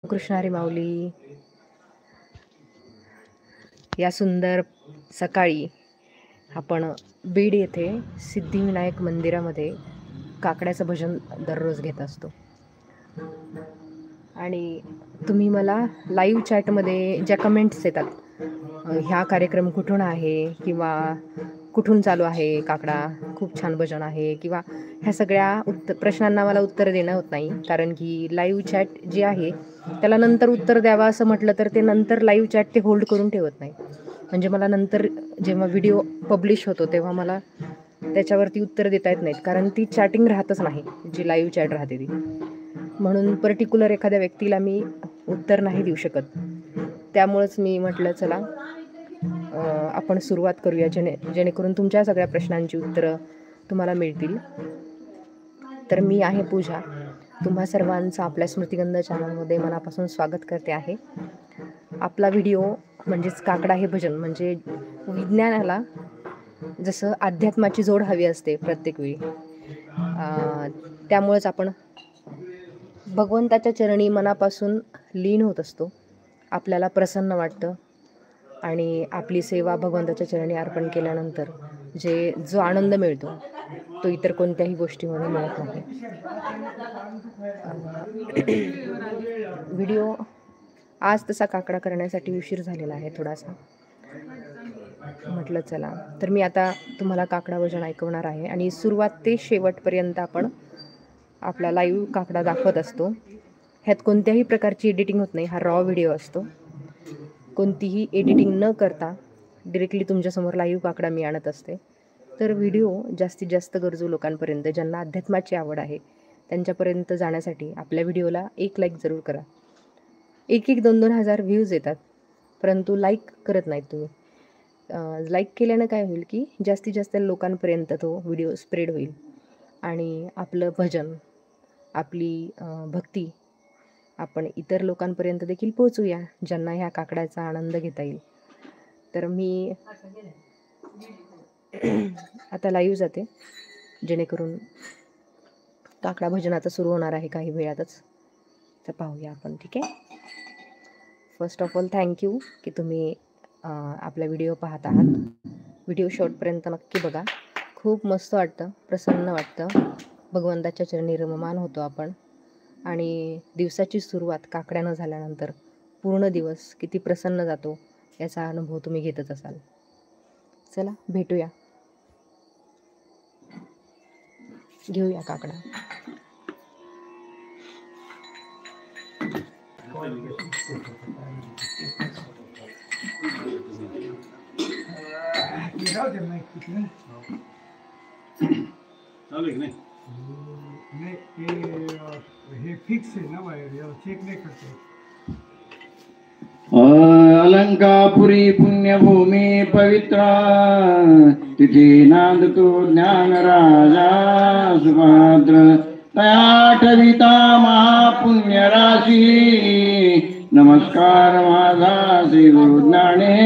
कृष्ण हरी माऊली. या सुंदर सकाळी आपण बीड येथे सिद्धिविनायक मंदिरामध्ये काकड्याचं भजन दररोज घेत असतो. आणि तुम्ही मला लाईव्ह चॅटमध्ये ज्या कमेंट्स येतात, ह्या कार्यक्रम कुठून आहे किंवा कुठून चालू आहे, काकडा खूप छान भजन आहे, किंवा ह्या सगळ्या प्रश्नांना मला उत्तर देणं होत नाही. कारण की लाईव्ह चॅट जे आहे त्याला नंतर उत्तर द्यावा असं म्हटलं तर ते नंतर लाईव्ह चॅट ते होल्ड करून ठेवत नाही. म्हणजे मला नंतर जेव्हा व्हिडिओ पब्लिश होतो तेव्हा मला त्याच्यावरती उत्तर देता येत नाहीत, कारण ती चॅटिंग राहतच नाही जी लाईव्ह चॅट राहते ती. म्हणून पर्टिक्युलर एखाद्या व्यक्तीला मी उत्तर नाही देऊ शकत. त्यामुळंच मी म्हटलं चला आपण सुरुवात करूया, जेणेकरून तुमच्या सगळ्या प्रश्नांची उत्तरं तुम्हाला मिळतील. तर मी आहे पूजा, तुम्हा सर्वांचं आपल्या स्मृतिगंध चॅनलमध्ये मनापासून स्वागत करते आहे. आपला व्हिडिओ म्हणजेच काकडा हे भजन म्हणजे विज्ञानाला जसं अध्यात्माची जोड हवी असते प्रत्येक वेळी, त्यामुळेच आपण भगवंताच्या चरणी मनापासून लीन होत असतो. आपल्याला प्रसन्न वाटतं आणि आपली सेवा भगवंताच्या चरणी अर्पण केल्यानंतर जो आनंद मिळतो तो इतर कोणत्याही गोष्टीमध्ये मिळत नाही. व्हिडिओ आज तसा काकडा करण्यासाठी उशीर झालेला आहे थोडासा. म्हटलं चला, तर मी आता तुम्हाला काकडा भजन ऐकवणार आहे आणि सुरुवात ते शेवटपर्यंत आपण आपला लाईव्ह काकडा दाखवत असतो. ह्यात कोणत्याही प्रकारची एडिटिंग होत नाही. हा रॉ व्हिडिओ असतो. कोणतीही एडिटिंग न करता डिरेक्टली तुमच्यासमोर लाईव्ह काकडा मी आणत असते. तर व्हिडिओ जास्तीत जास्त गरजू लोकांपर्यंत, ज्यांना अध्यात्माची आवड आहे त्यांच्यापर्यंत जाण्यासाठी आपल्या व्हिडिओला एक लाईक जरूर करा. 1-2 हजार व्ह्यूज येतात, परंतु लाईक करत नाहीत तुम्ही. लाईक केल्यानं काय होईल की जास्तीत जास्त लोकांपर्यंत तो व्हिडिओ स्प्रेड होईल आणि आपलं भजन, आपली भक्ती आपण इतर लोकांपर्यंत देखील पोहोचूया, ज्यांना ह्या काकड्याचा आनंद घेता येईल. तर मी आता लाईव्ह जाते, जेणेकरून काकडा भजनाचा सुरू होणार आहे काही वेळातच. तर पाहूया आपण, ठीक आहे. फर्स्ट ऑफ ऑल थँक्यू की तुम्ही आपला व्हिडिओ पाहत आहात. व्हिडिओ शेवटपर्यंत नक्की बघा. खूप मस्त वाटतं, प्रसन्न वाटतं, भगवंताच्या चरणी रममान होतो आपण. आणि दिवसाची सुरुवात काकड्यानं झाल्यानंतर पूर्ण दिवस किती प्रसन्न जातो याचा अनुभव तुम्ही घेतच असाल. चला भेटूया, घेऊया काकडा. हे फिक्स आहे ना बाहेर, चेक नाही करते. अलंकापुरी पुण्यभूमी पवित्र, तिथे नांदतो ज्ञान राजा सुभद्र. तया ठविता महापुण्य राशी, नमस्कार माझा श्री गुरु ज्ञानेश्वरासी.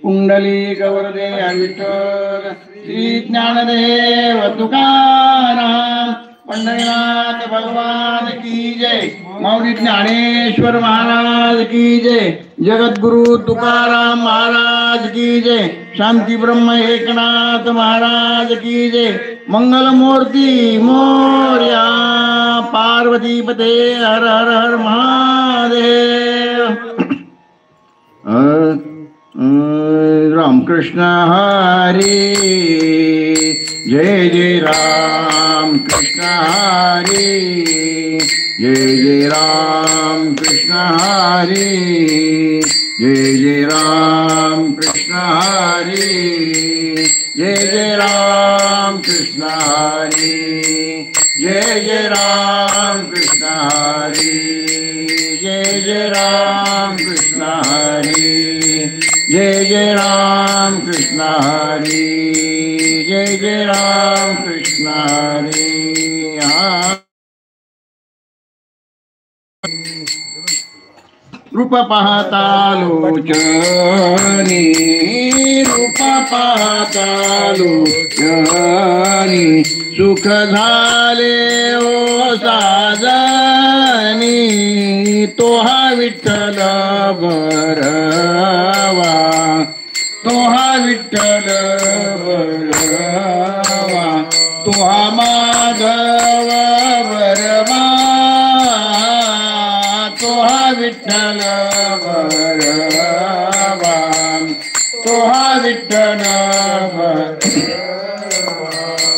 पुंडलिक वरदे विठ्ठल, श्री ज्ञानदेव तुकाराम, पंढरीनाथ भगवान की जय, माऊली ज्ञानेश्वर महाराज की जय, जगद्गुरु तुकाराम महाराज की जय, शांती ब्रह्म एकनाथ महाराज की जय, मंगल मूर्ती मोरया, पार्वती पते हर हर हर महादेव. रामकृष्ण हरी, जय जय राम कृष्ण हरी, जय जय राम कृष्ण हरी, जय जय राम कृष्ण हरी, जय जय राम कृष्ण हरी, जय जय राम कृष्ण हरी, जय जय राम कृष्ण हरी, जय जय राम कृष्ण हरी, जय जय राम कृष्ण हरी. रूप पाहता लोचनी, रूप पाहतालो शनी सुख झाले ओ साजनी तो हा विठ्ठल बरवा तो हा विठ्ठल बरवा तो हा माधव बरवा तो हा विठ्ठल बरवा तो हा विठ्ठल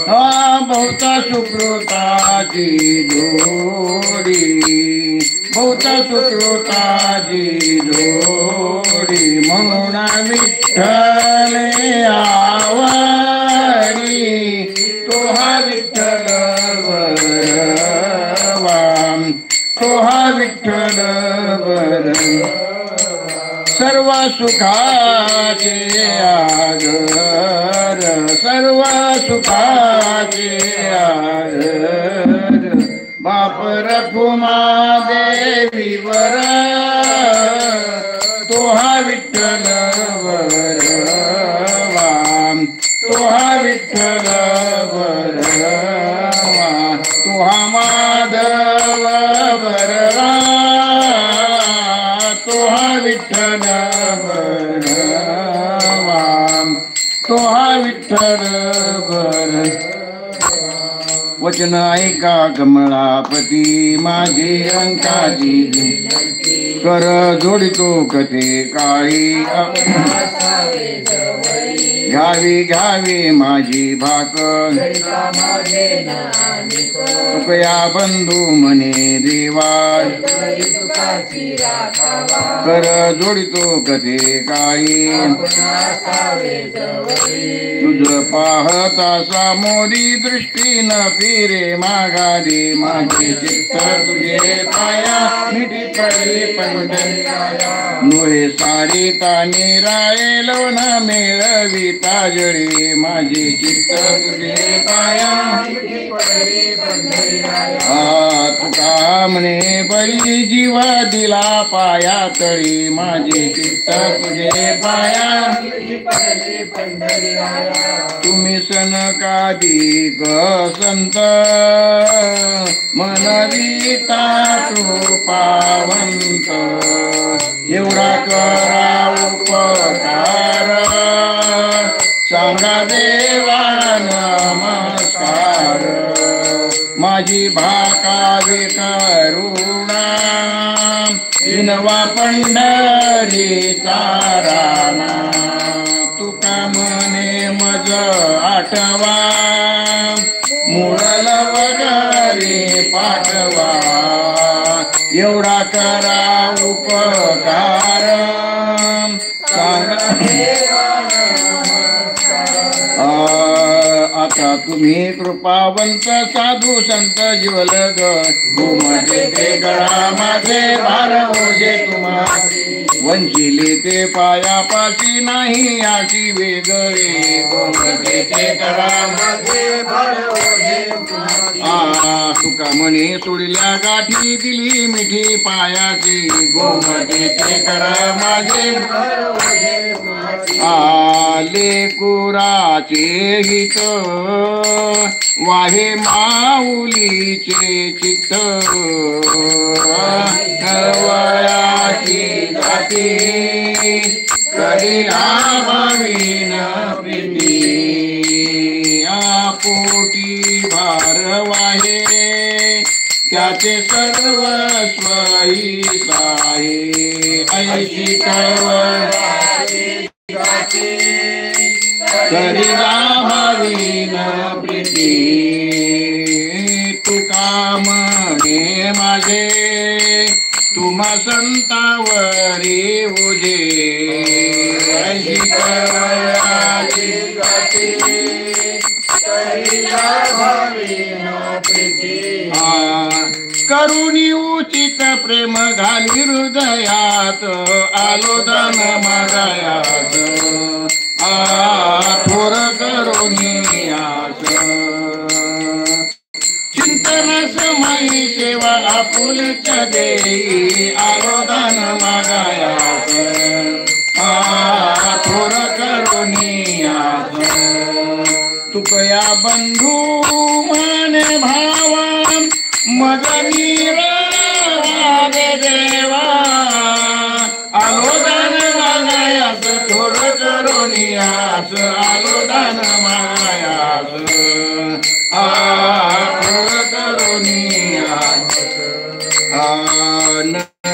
हा बहुत सुकृताची जोडी बहुत सुकृताची जोडी म्हणून विठ्ठले आवडी तो हा विठ्ठल बरवा तो हा विठ्ठल बरवा सर्व सुखाचे आगर सर्व सुखाचे आगर बाप रखुमा देवीवर तो हा विठ्ठल बरवा तो हा विठ्ठल बरवा तो हा माधव बरवा तो हा विठ्ठल बरवा तो हा विठ्ठल बरवा वचन ऐका कमळापती माझी अंकाची कर जोडितो कथे काळी घ्यावी घ्यावी माझी भाकर तुकया बंधू म्हणे देवा कर जोडितो कथे काळी तुझ पाहता सामोरी दृष्टी न फिरे माघारी माझे चित्त तुझे पाया मिठी पडली पंढरीराया नोहे सारी तानी राये लवण मेळवी ताजळी माझे चित्त तुझे पाया तुका म्हणे बळी जीवा दिला पाया तळी माझे चित्त तुझे पाया तुम्ही सनकादिक संत मनविता कृपावंत एवढा करा उपकार सांगा देवा नमस्कार माझी भाकावे करुणा विनवा पंढरीचा राणा तुका म्हणे मज आठवा मुळल वगैरे पाठवा एवढा करा उपकार सांगा आता तुम्ही कृपावंत साधू संत जीवलग घुमटे ते गळा माझे भार ओझे तुम्हा वंचिले ते पायापाशी नाही अशी वेगळे घुमटे ते गळा माझे भार ओझे तुका म्हणे सोडल्या गाठी दिली मिठी पायाची घुमटे ते गळा माझे आले कुराचे हित वाहे माऊलीचे चित्त वयाची जाती करीला भावीन प्रीती पोटी भार वाहे त्याचे सर्वस्व साहे ऐशी करीला भावीन प्रीती तुका म्हणे माझे तुम्हा संतावरी ओझे ऐशी करुणी उचित प्रेम घाली हृदयात आलो दान मागायात थोर करुणी आस चिंतन समाई सेवा आपुलच देई आलो दान मागायात थोर करुणी आस तुकया बंधू म्हणे भावा मज मीरा देवा आलो दान मागायास थोर करुणी आस आलो दान मागायास थोर करुणी आस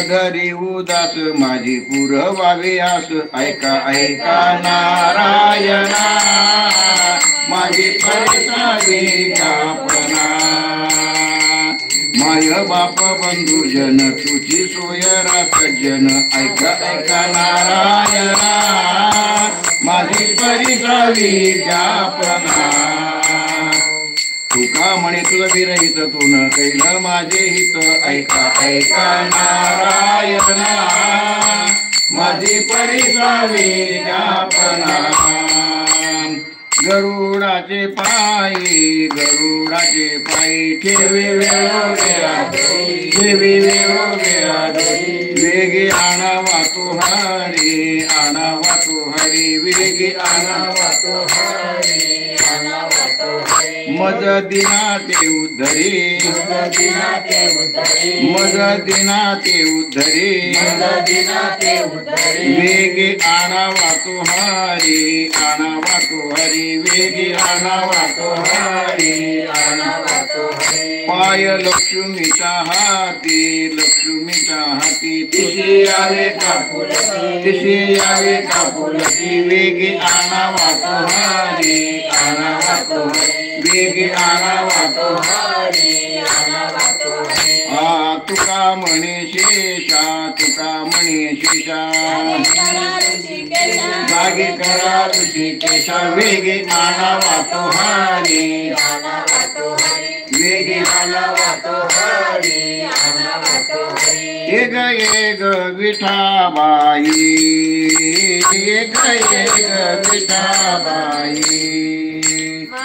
धरी उदास माझी पुरवावे आस ऐका ऐका नारायणा माझी परिसावी कापना माय बाप बंधुजन तुझी सोयरा सज्जन ऐका ऐका नारायणा माझी परिसावी कापना तुका म्हणे तुझ विरहित तू न कैल माझे हित ऐका ऐका नारायणा माझी परिसावी ज्ञापना गरुडाचे पायी ठेवी वेळोवेळा वेगी आणावा तो हरी वेगी आणावा तो हरी मज दिना ते उद्धरी वेगी आणावा तो हरी वेगी आणावा तो हरी पाय लक्ष्मीच्या हाती तिशी यावे कापुलती वेगी आणावा तो हरी वेगी आणावा तो तुका म्हणे शेषा जागे करा ऋषिकेशा वेगी आणावा तो हरी वेगी आणावा तो हरी एक विठाबाई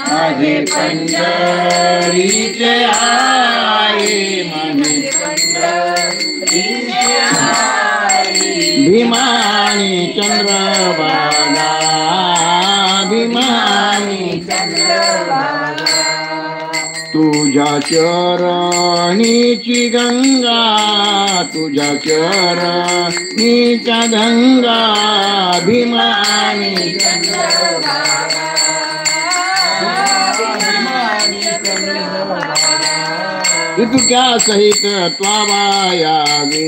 माझे पंढरीचे आई भीमानी चंद्रभागा तुझ्या चरणीची गंगा चरणीच्या गंगा भीमानी इतुक्या सहित त्वाबायावे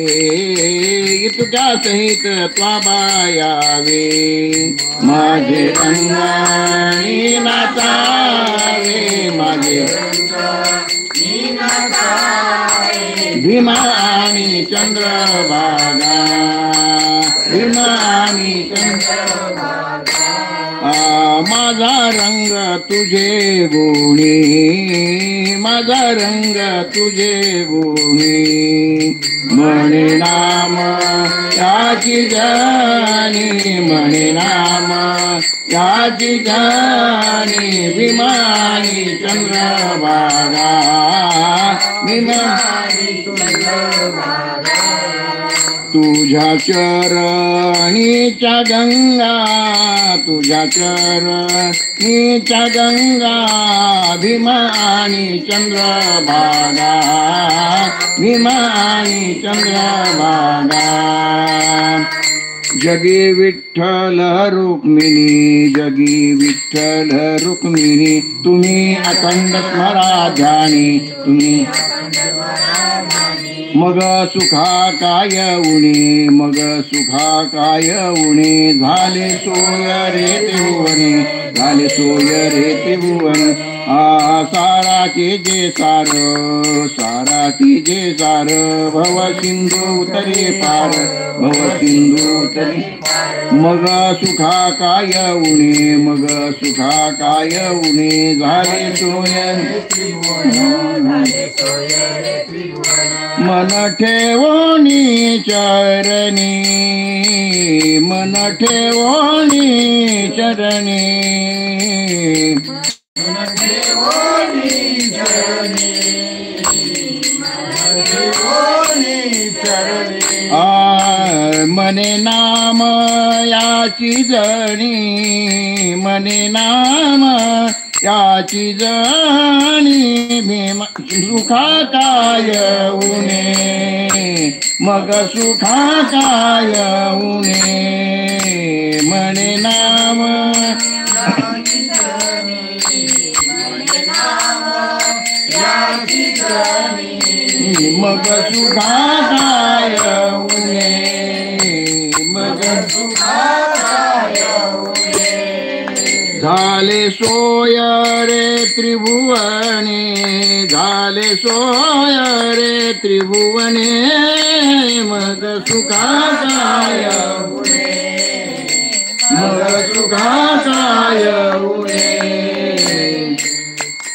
माझे अंगणी नाचावे भीमानी चंद्रभागा माझा रंग तुझे गुणी म्हणे नाम याची जाणी विमानी चंद्रभागा तुझ्या चरणीच्या गंगा भीमानी चंद्रभागा जगी विठ्ठल रुक्मिणी तुम्ही अखंड स्मरा ध्यानी मग सुखा काय उणे झाले सोय रे त्रिभुवन साराचे जे सार भव सिंधू उतरे पार मग सुखा काय उणे झाले सोय मन ठेवोनी चरणी चरणी गुणी चरली मने नाम याची जणी मने नाम याची जणी भीम सुखा काय उणे मग सुखा काय उणे मने नाम मग सुखा काय उणे मग सुखा काय उणे झाले सोय रे त्रिभुवने झाले सोय रे त्रिभुवने मग सुखा काय उणे मग सुखा काय उणे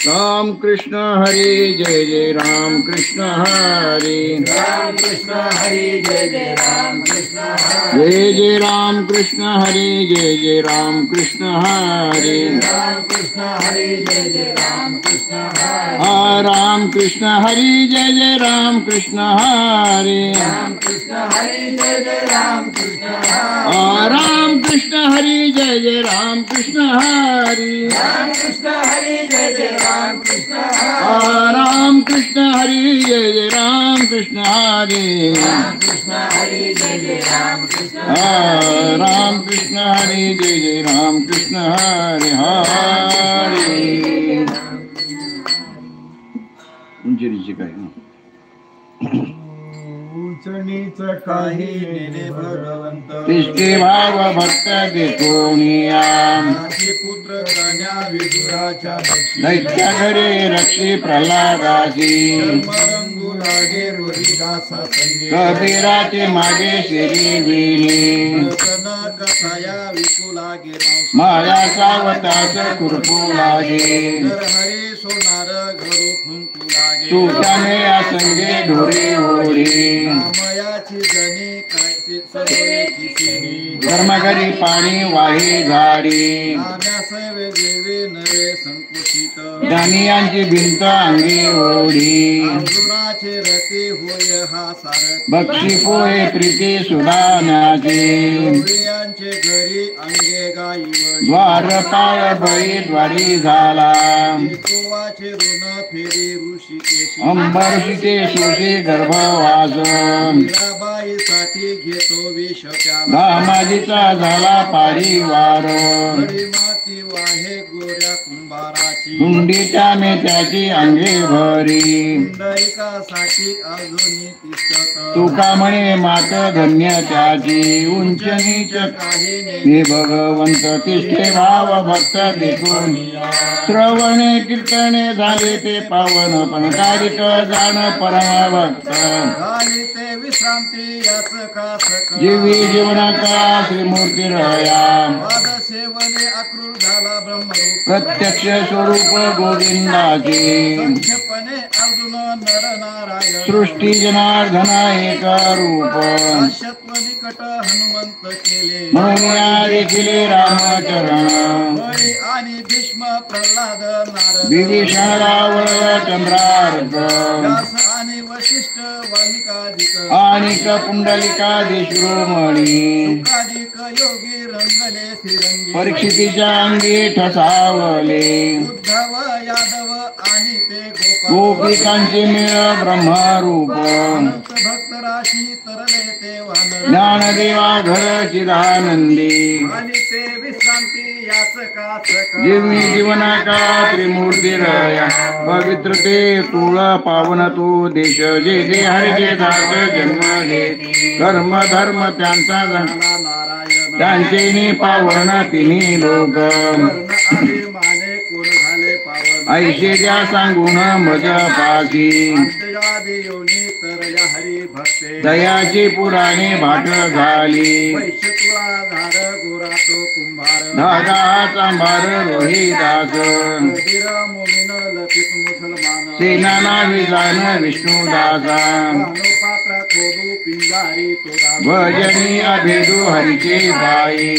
राम कृष्ण हरी जय जय राम कृष्ण हरी राम कृष्ण हरी जय जय राम कृष्ण हरी जय जय राम कृष्ण हरी जय जय राम कृष्ण हरी राम कृष्ण हरी जय जय राम कृष्ण हरी राम कृष्ण हरी जय जय राम कृष्ण हरी राम कृष्ण हरी जय जय राम कृष्ण हरी राम कृष्ण हरी जय जय राम कृष्ण हरी राम कृष्ण हरी जय जय राम कृष्ण हरी राम कृष्ण हरी जय जय राम कृष्ण हरी राम कृष्ण हरी जय जय राम कृष्ण राम कृष्ण हरी जय जय राम कृष्ण हरी हरी उंचरीची काय उंच नीच काही नेले भगवंत तिष्ठे भाव भक्त देखोनिया नाशी पुत्र कन्या विदुराच्या भक्षी दैत्या घरी रक्षी प्रल्हादासी रंगू लागे रोहिदासा संगे कबीराचे मागे शिरी विली रतन कथाया विकू लागे मांस माया सावतास कुरपू लागे तर हरी सोनार घरू फुंकू लागे सुताने असंगे ढोरे ओढी रामयाची जणी काय सगळ्याची सेनी धर्मघरी पाणी वाही झाडी आम्यास वेगळे नवे संकुचित ज्ञानियांची भिंत अंगी ओढी अर्जुनाचे रती होय हा सारथी बक्षी पोहे प्रीती सुदानाची गवळियांचे घरी अंगे गाईवडी द्वारपाळ बळी द्वारी झाला गोवाचे ऋण फेरी ऋषिकेशी अंबरशीचे सुशी गर्भवास मीराबाईसाठी घेतो विष प्याला दामाजीचा झाला पारिवार खडी माती वाहे गोऱ्या कुंभाराची हुंडीच्या मेथ्याची अंगे भरी पुंडलिकासाठी अजूनही तिष्ठत तुका म्हणे मात धन्य त्याची उंच नीच काही ने हे भगवंत तिष्ठे भाव भक्त देखून श्रवणे कीर्तने झाले ते पावन पंकारिक जाण परम भक्त झाली ते विश्रांती याच का सक जीवी जीवनाचा श्रीमूर्ती रया पाद सेवने आक्रूर झाला ब्रह्मरूप प्रत्यक्ष स्वरूप गोविंदाची संक्षेपणे अर्जुन नर नारायण सृष्टी जनार्दन एक रूप काश्यत्व निकट हनुमंत केले म्हणून या देखील रामचरण बळी आणि भीष्म प्रल्हाद नारद विभीषण रावळ चंद्रार्क व्यास आणि वशिष्ठ वाल्मिकाधिक आणि पुंडलिकादी शिरोमणी सुखाधिक योगी रंगले श्रीरंगी परीक्षितीच्या अंगी ठसावले उद्धव यादव आणि ते गोपाल गोपिकांचे मेळ ब्रह्मरूप अनंत भक्त राशी तरले ते वानर ज्ञानदेवा घर चिदानंदी आणि ते विश्रांती याच का सक जीवनी जीवना का त्रिमूर्ती रया पवित्र ते तुळ पावन तो देश जे जे हरिचे दास जन्म घेती कर्म धर्म त्यांचा झाला नारायण त्यांचे नि पावन तिन्ही लोक कर्ण अभिमाने कोण झाले पावन ऐशे त्या सांगून मज पासी अंत्ययादी योनी तर या हरी भक्ते दयाची पुराणे भाट झाली वैश्य तुळा धार गोरा तो कुंभार धागा चांभार रोहिदास कबीर मोमिन लतित मुसलमान सेना विजान विष्णुदासा भानुपात खोदू पिंजारी तो भजनी अभेदू हरीचे साई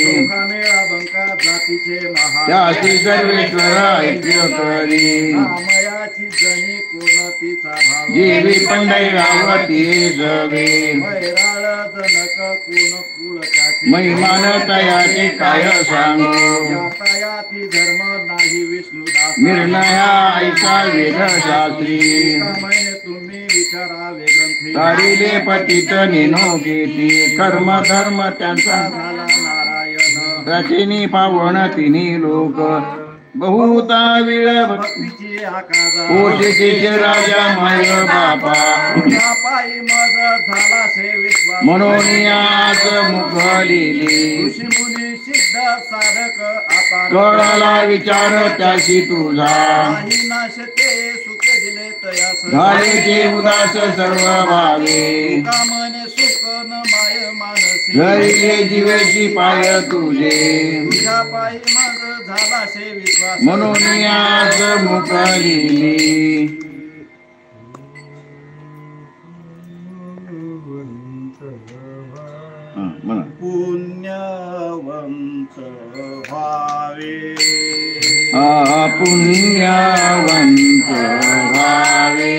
मेळा बंका जातीचे महा त्यासी सर्वेश्वर ऐक्य करी मयाची जणी कोणतीचा भाव जीवी पंढरीरावती जगे मैराळ जनक कोण कुळ त्याचे महिमान तयाचे काय सांगू यातायाती धर्म नाही विष्णुदास निर्णया ऐसा वेदशास्त्री मैने तुम्ही विचारावे ग्रंथी तारिले पतित नेनो घेती कर्म धर्म त्यांचा झाला नारायण रचिनी पावन तिन्ही लोक बहुता वेळ भक्तीची आकाजा पोषितीचे राजा माय बापा पायी मज झाला से विश्वास म्हणून याच मुख लिहिली ऋषी मुनी सिद्ध साधक आता कळाला विचार त्याशी तुझा नाही नाशते सुख दिले तयास झाले ते उदास सर्व भावे कामने सुख न माय मानसी घरी जीवेची पाय तुझे तुझ्या पायी मज झाला से विश्वास म्हणून याच मुख लिहिली म्हणा पुण्यवंत व्हावे पुण्यवंत व्हावे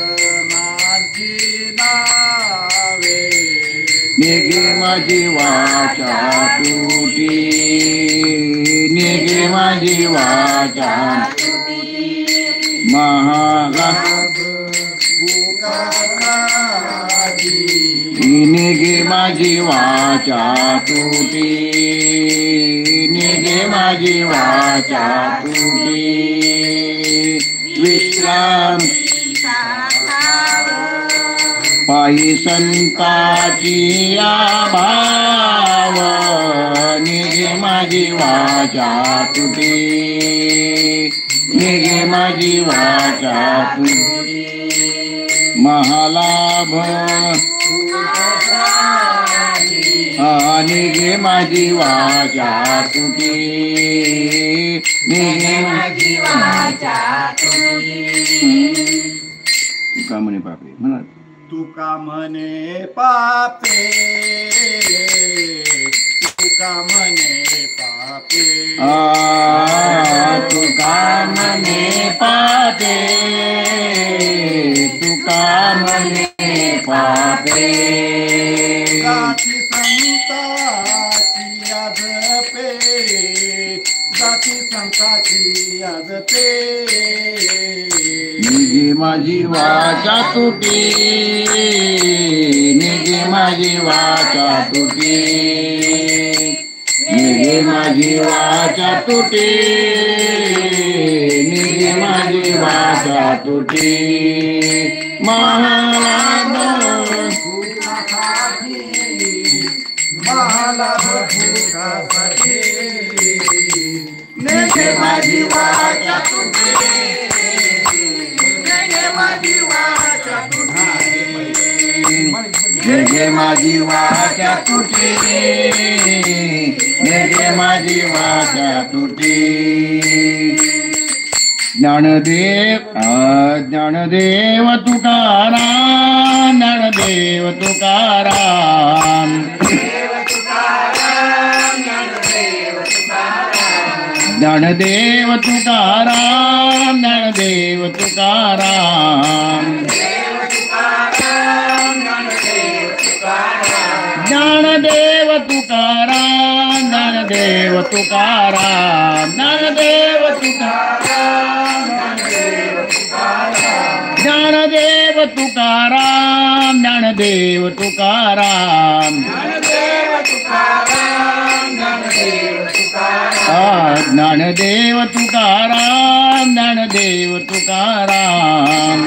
सज्जनाची नावे निघे माझी वाचा तुटी निघे माझी वाचा महागा निघे माझी वाचा तुटी निघे माझी वाचा तुटी विश्राम पायी संताची भाव निघे माझी वाचा तुटी निघे माझी वाचा तुटी महालाभ निघे माझी वाचा तुटी निघे माझी वाचा तुका म्हणे पापे म्हणा तुका म्हणे पापे तुका म्हणे पापे तुका म्हणे पापे तुका म्हणे पापे जाती संताची याद पे जाती संताची याद पे निघे माझी वाचा तुटी निघे माझी वाचा तुटी निघे माझी वाचा तुटी निघे माझी वाचा तुटी महालाभ महालाभ भूतासाठी नेगे माझी वाचा तुझे नेगे माझी वाचा तुझे निघे माझी वाचा तुटी निघे माझी वाचा तुटी ज्ञानदेव तुकाराम ज्ञानदेव तुकाराम ज्ञानदेव तुकाराम ज्ञानदेव तुकाराम ज्ञानदेव तुकाराम ज्ञानदेव तुकाराम ज्ञानदेव तुकाराम ज्ञानदेव तुकाराम ज्ञानदेव तुकाराम ज्ञानदेव तुकाराम ज्ञानदेव तुकाराम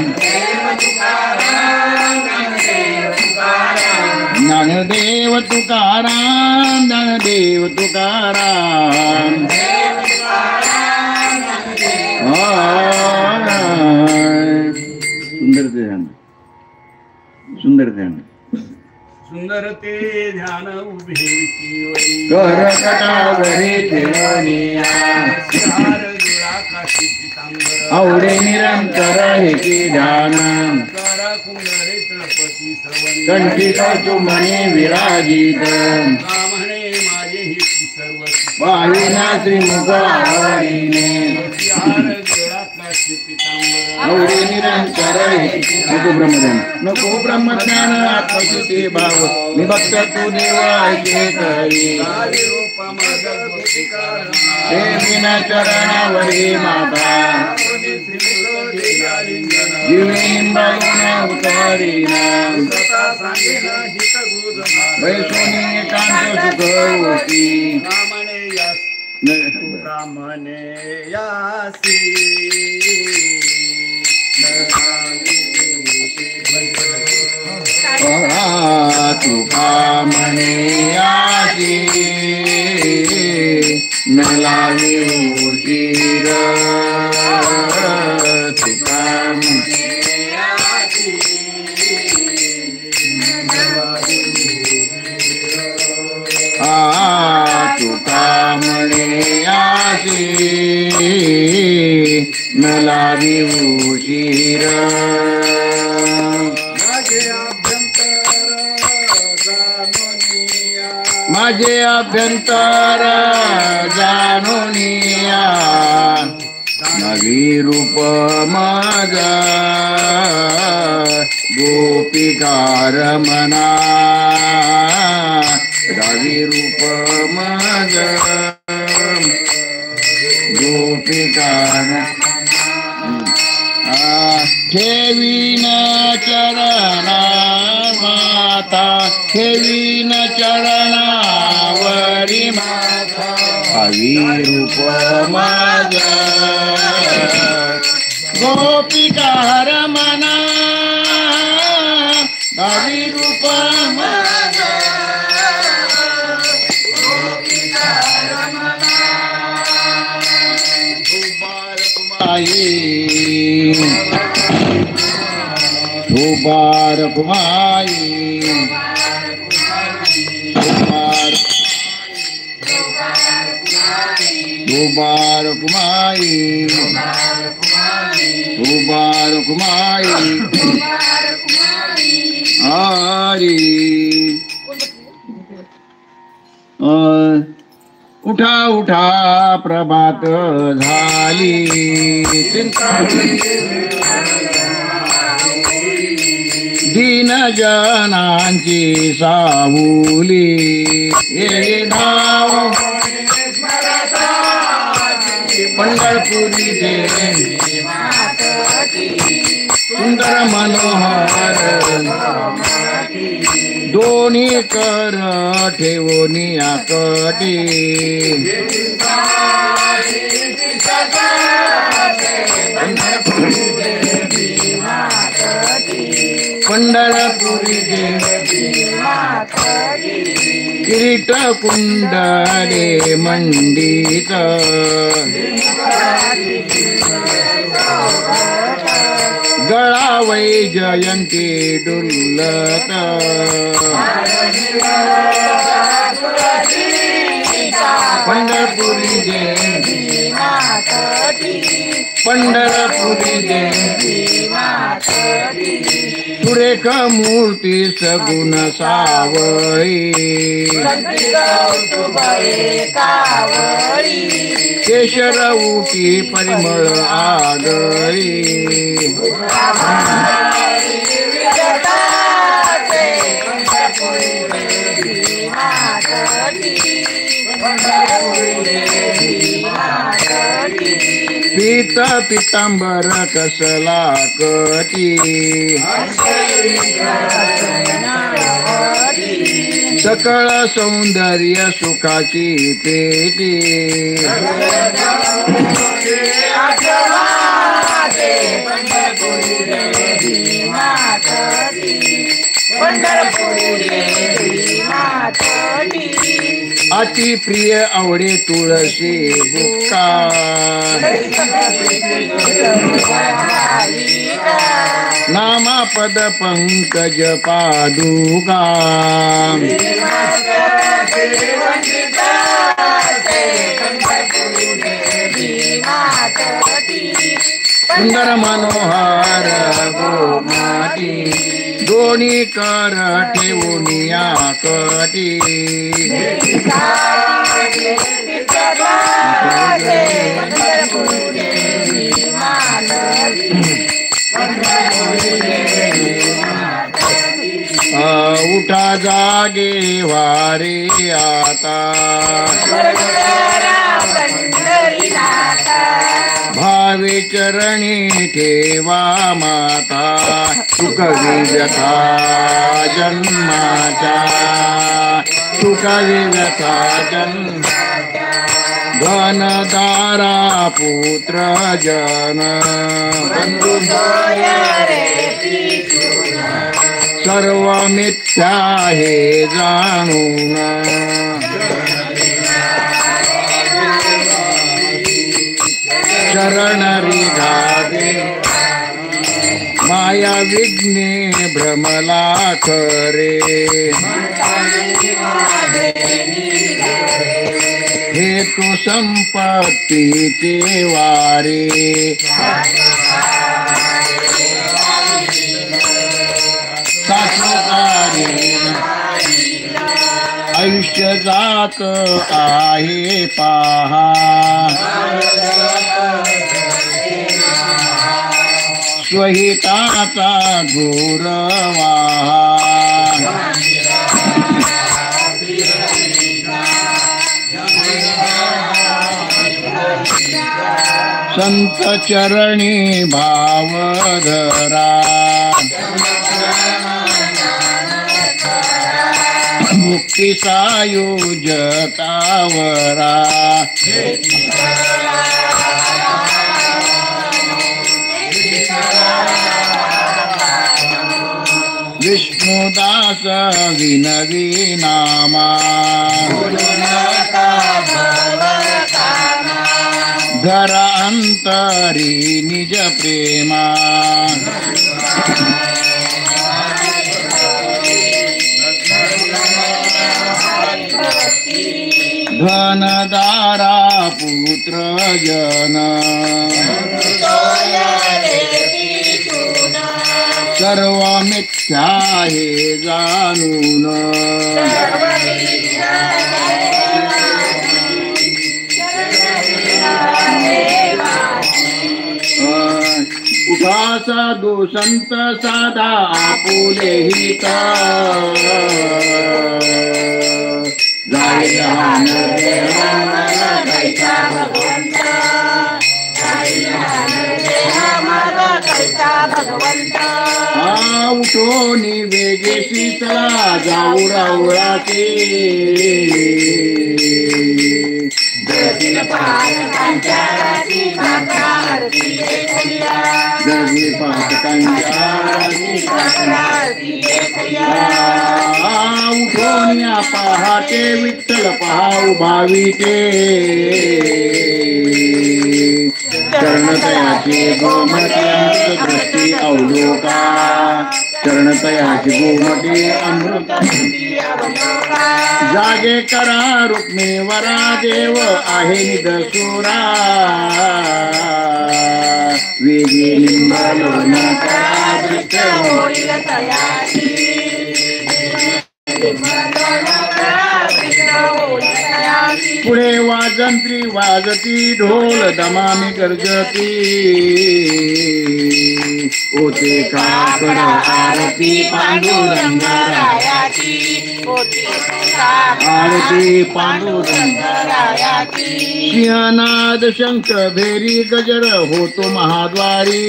ज्ञानदेव तुकाराम ज्ञानदेव तुकाराम सुंदर ध्यान सुंदर ध्यान सुंदर ते ध्यान उभे कर कटावरी ठेवणिया काशीची तांबर आवडे निरंतर हे की ध्यान कर पुंडरीकपती श्रवणी कंठी कौतु म्हणे विराजित म्हणे माझे ही सर्व वाहिना श्रीमुख आवडीने हार गळातला पितांबर गौरी निरंतर नको ब्रह्मज्ञान नको ब्रह्मज्ञान आत्मशुद्धी भाव निभक्त तू देव ऐके करी रूप मग गोपिकार हे विना चरणावरी माता जीवे निंबाळून उतारीना वैसोनी एकांत सुख होती म्हणे यासी तुका म्हणे आजी न लावी उशीर तुका म्हणे तुका म्हणे आजी न लावी उशीर माझे अभ्यंतर जाणूनिया नवी रूप माझा गोपिकार मना नवी रूप माझा गोपिकार ठेवीन चरणा माता ठेवीन चरणावरी माता हवी रूप माझा गोपिकार मना हवी रूप माझा गोपिकार मना मुबारक भाई मुबारक माई मुबारक माई हरी उठा उठा प्रभात झाली दीन जनांची सावली ये धाव पंढरपुरी देवी सुंदर मनोहर दोन्ही कर ठेवोनी आकटी पंढरपुरी देवी किरीट कुंडले मंडित गळा वैजयंती डुल्लत पंढरपुरी देवी पंढरपुरी देवी सुरेख मूर्ती सगुण सावळी केशर उटी परिमळ आगळी पीत पितांबर कसला कटी सकळ सौंदर्य सुखाची पेटी अति प्रिय आवडे तुळशी बुक्का नामा पद पंकज पादुका सुंदर मनोहर गोमाती दोन्ही कर ठेवून या कटी उठा जागे वारे आता भावे चरणी ठेवा माता सुखवी व्यथा जन्माच्या सुखवी व्यथा जन्माच्या धनदारा पुत्र जन बंधू सर्व मिथ्या हे जाणून शरण रिघादे माया विघ्ने भ्रमला खरे हे तू संपत्तीचे वारे आयुष्य जात आहे पहा स्वहिताचा घोरवा संत चरणी भाव धरा मुक्ती सायुजतावरा विष्णुदास विनवी नामा धरा अंतरी निज प्रेमा धनदारा पुत्र जन सर्व मिथ्या हे जाणून उभा साधू संत साधा आपुले हित उठोनी वेगेशी चला जाऊ रावळाची जगी पातकांच्या उठोनिया पहाटे विठ्ठल पहाऊ भावीचे चरणतयाची गोमती दृष्टी अवलोका चरणतयाची गोमती अमृत जागे करा रुक्मिणीवरा देव आहे निदसुरा वेगे लिंबालोन पुढे वाजंत्री वाजती ढोल दमामी गर्जती होते काकड आरती पांडुरंगाची आरती पांडुरंगाची सिंहनाद शंख भेरी गजर होतो महाद्वारी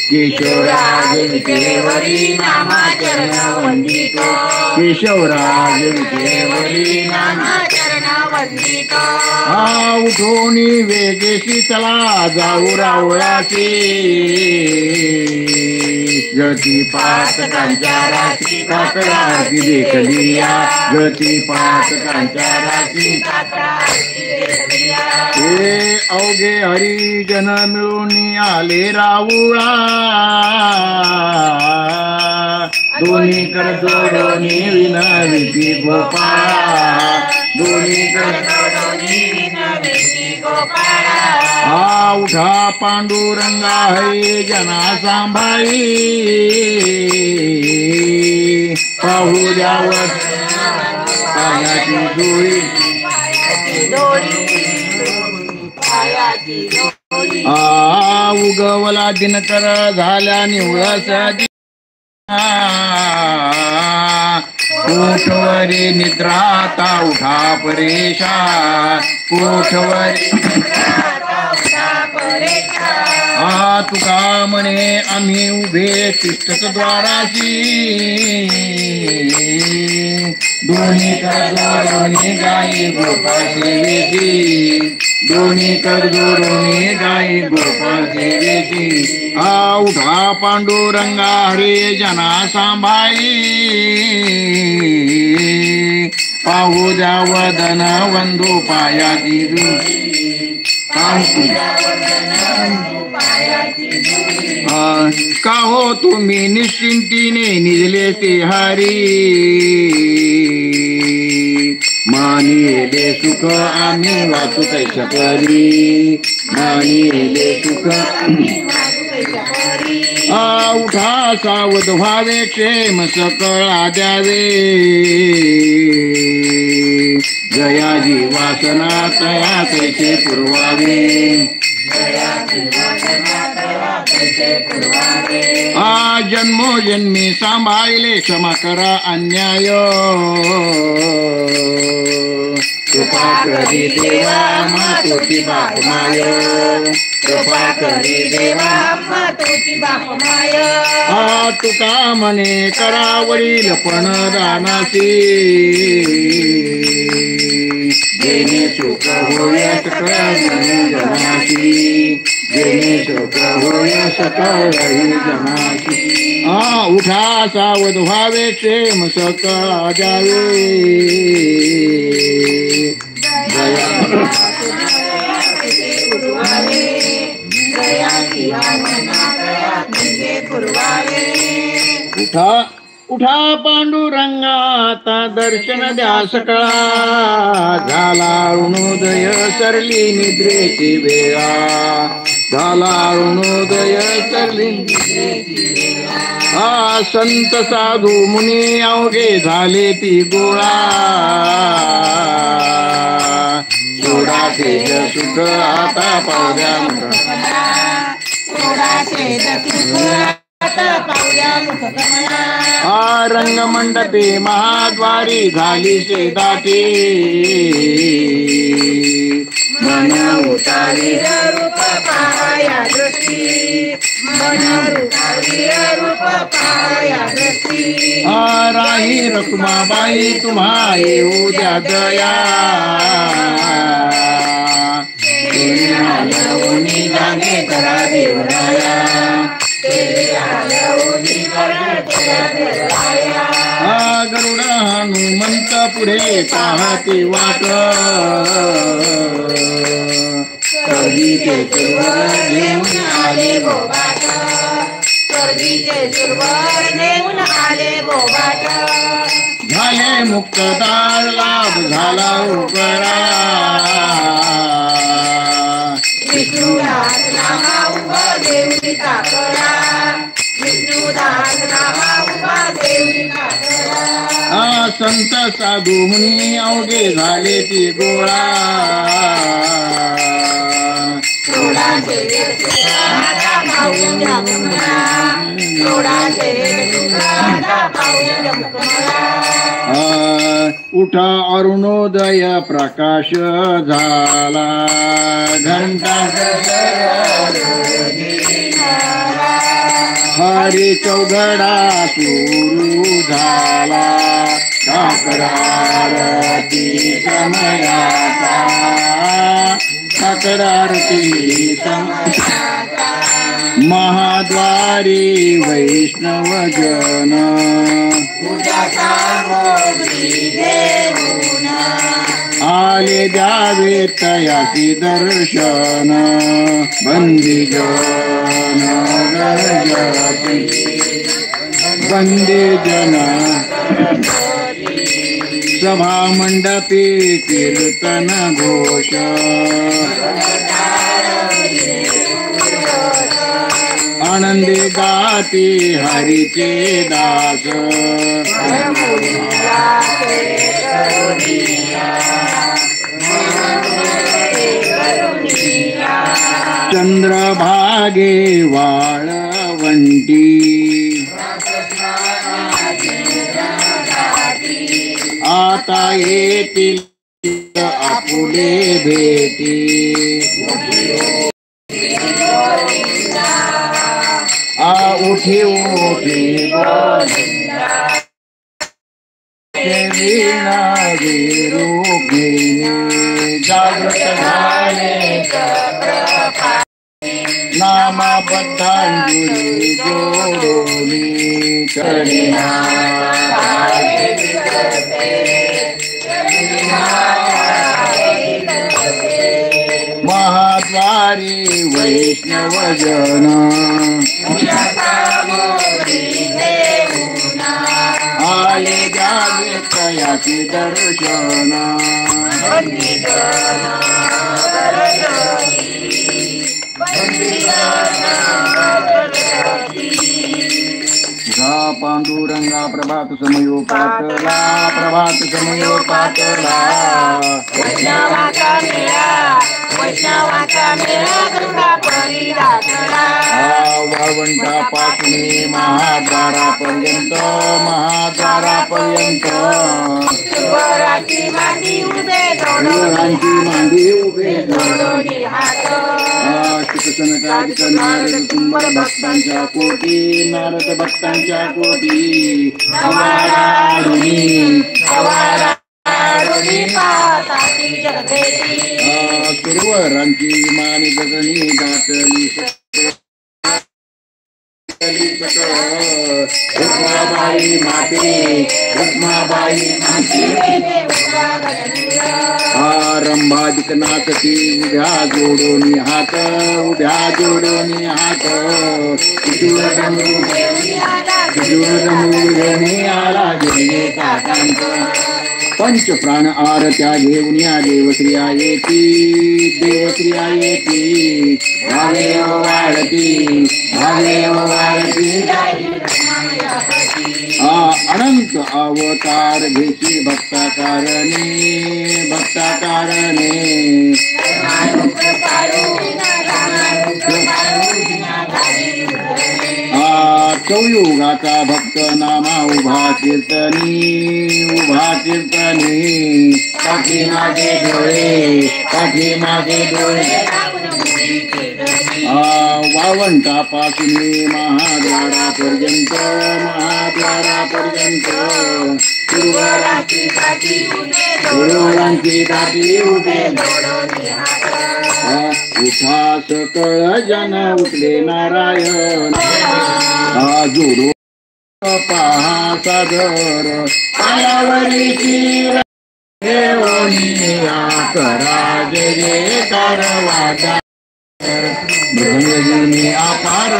केशवराज विटेवरी नामाचरण वंदितो केशवराज विटेवरी नामाचरण वंदितो हा उठोनी वेगेशी चला जाऊ रावळाची जती पातकांच्या राशी काकडाची देखलिया जती पातकांच्या राशी हे अवघे हरिजन मिळून आले रावळा दोन्ही कर जोडोनी विनविती गोपाळा दोन्ही कर जोडोनी विनविती गोपाळा हा उठा पांडुरंगा हरी जना सांभाळी पाहू द्यावर पायाची जोडी उगवला दिनकर झाल्या निवळाचा कोठवरी निद्राता उठा परेशा कोठवरी तुका म्हणे आम्ही उभे तिष्ठत द्वाराची दोन्ही कर जोडोनी गाई गोपाळ सेवेची दोन्ही कर जोडोनी गाई गोपाळ सेवेची उठा पांडुरंगा हरे जना सांभाळी पाहू द्या वदन वंदू पायाची का हो तुम्ही निश्चिंतीने निजले ते हरी मानिले सुख आम्ही वाचू कैसा करी मानिले सुख उठा सावध व्हावे क्षेम सकळा द्यावे जयाजी वासना तया कैसे पुरवावे जन्मोजन्मी सांभाळले क्षमा करा अन्याय कृपा करी देवा मातोची बाप माय कृपा करी देवा मातोची बाप माय तुका म्हणे करा वडील पण दानासी जेणे सुख होय सकळ जनासी जेणे सुख होय सकळ जनासी उठा सावध व्हावे क्षेम सकळ जावे उठा उठा पांडुरंगा आता दर्शन द्या सकळा झाला अरुणोदय सरली निद्रेची वेळा झाला अरुणोदय सरली संत साधू मुनी अवघे झाले ती गोळा सोडा तेज सुख आता पावल्या रंग मंडपे महाद्वारी झाली शेदाटी मन उतारी रूप पाया दृष्टी मन उतारी रूप पाया दृष्टी राही रखुमाबाई तुम्हा येऊ द्या दया जागे करा देवराया गरुड हनुमंत पुढे पाहते वाट कधीचे सुरवर घेऊन आले बोबाट कधीचे सुरवर घेऊन आले बोबाट झाले मुक्तदार लाभ झाला उपरा विष्णुदास नामा उभा देवनी काकडा विष्णुदास नामा उभा देवनी काकडा संत साधू मुनी अवघे झाले ती गोळा उठा अरुणोदय प्रकाश झाला घंटा हरी चौघडा सुरू झाला तक्रारती समयाचा तक्रारती समयाचा महाद्वारी वैष्णव जन आले द्यावे तयासी दर्शन बंदी जन गरजती बंदी जन सभा मंडपी कीर्तन घोष आनंदी गाती हरीचे दास चंद्रभागे वाळवंटी आता येतील आपुले भेटी आ उठी उठी वीणा विरूपिणी जागृत झाले नामाबद्धांजुरी जोडोनी करिना महाद्वारी वैष्णवजन आले जावे तयाची दर्शन पांडुरंगा प्रभात समयो पातला प्रभात समयो पातला वाळवंटापासून महाद्वारापर्यंत शिवरांची मांडी उभे शिवसनकाधिक नारद कुंभर भक्तांच्या कोटी नारद भक्तांच्या कोटी सुरवरांची मानी गगनी दाटली रुक्माबाई माते रंभादिक नाचती उभ्या जोडोनी हात आला गेले काकांचा पंच प्राण आरत्या घेऊन या देवश्रिया येती भावेव वाढती अनंत अवतार घेशी भक्ताकारणे चौयुगाचा भक्त नामा उभा कीर्तनी पाठीमागे डोळे वाळवंटापासून महाद्वारापर्यंत गुरुवरांची दाटी उभे उठा सकळ जन उठले नारायण जोडो पहा सागर पायावरीची करा जय कारवादा मृगनी अपार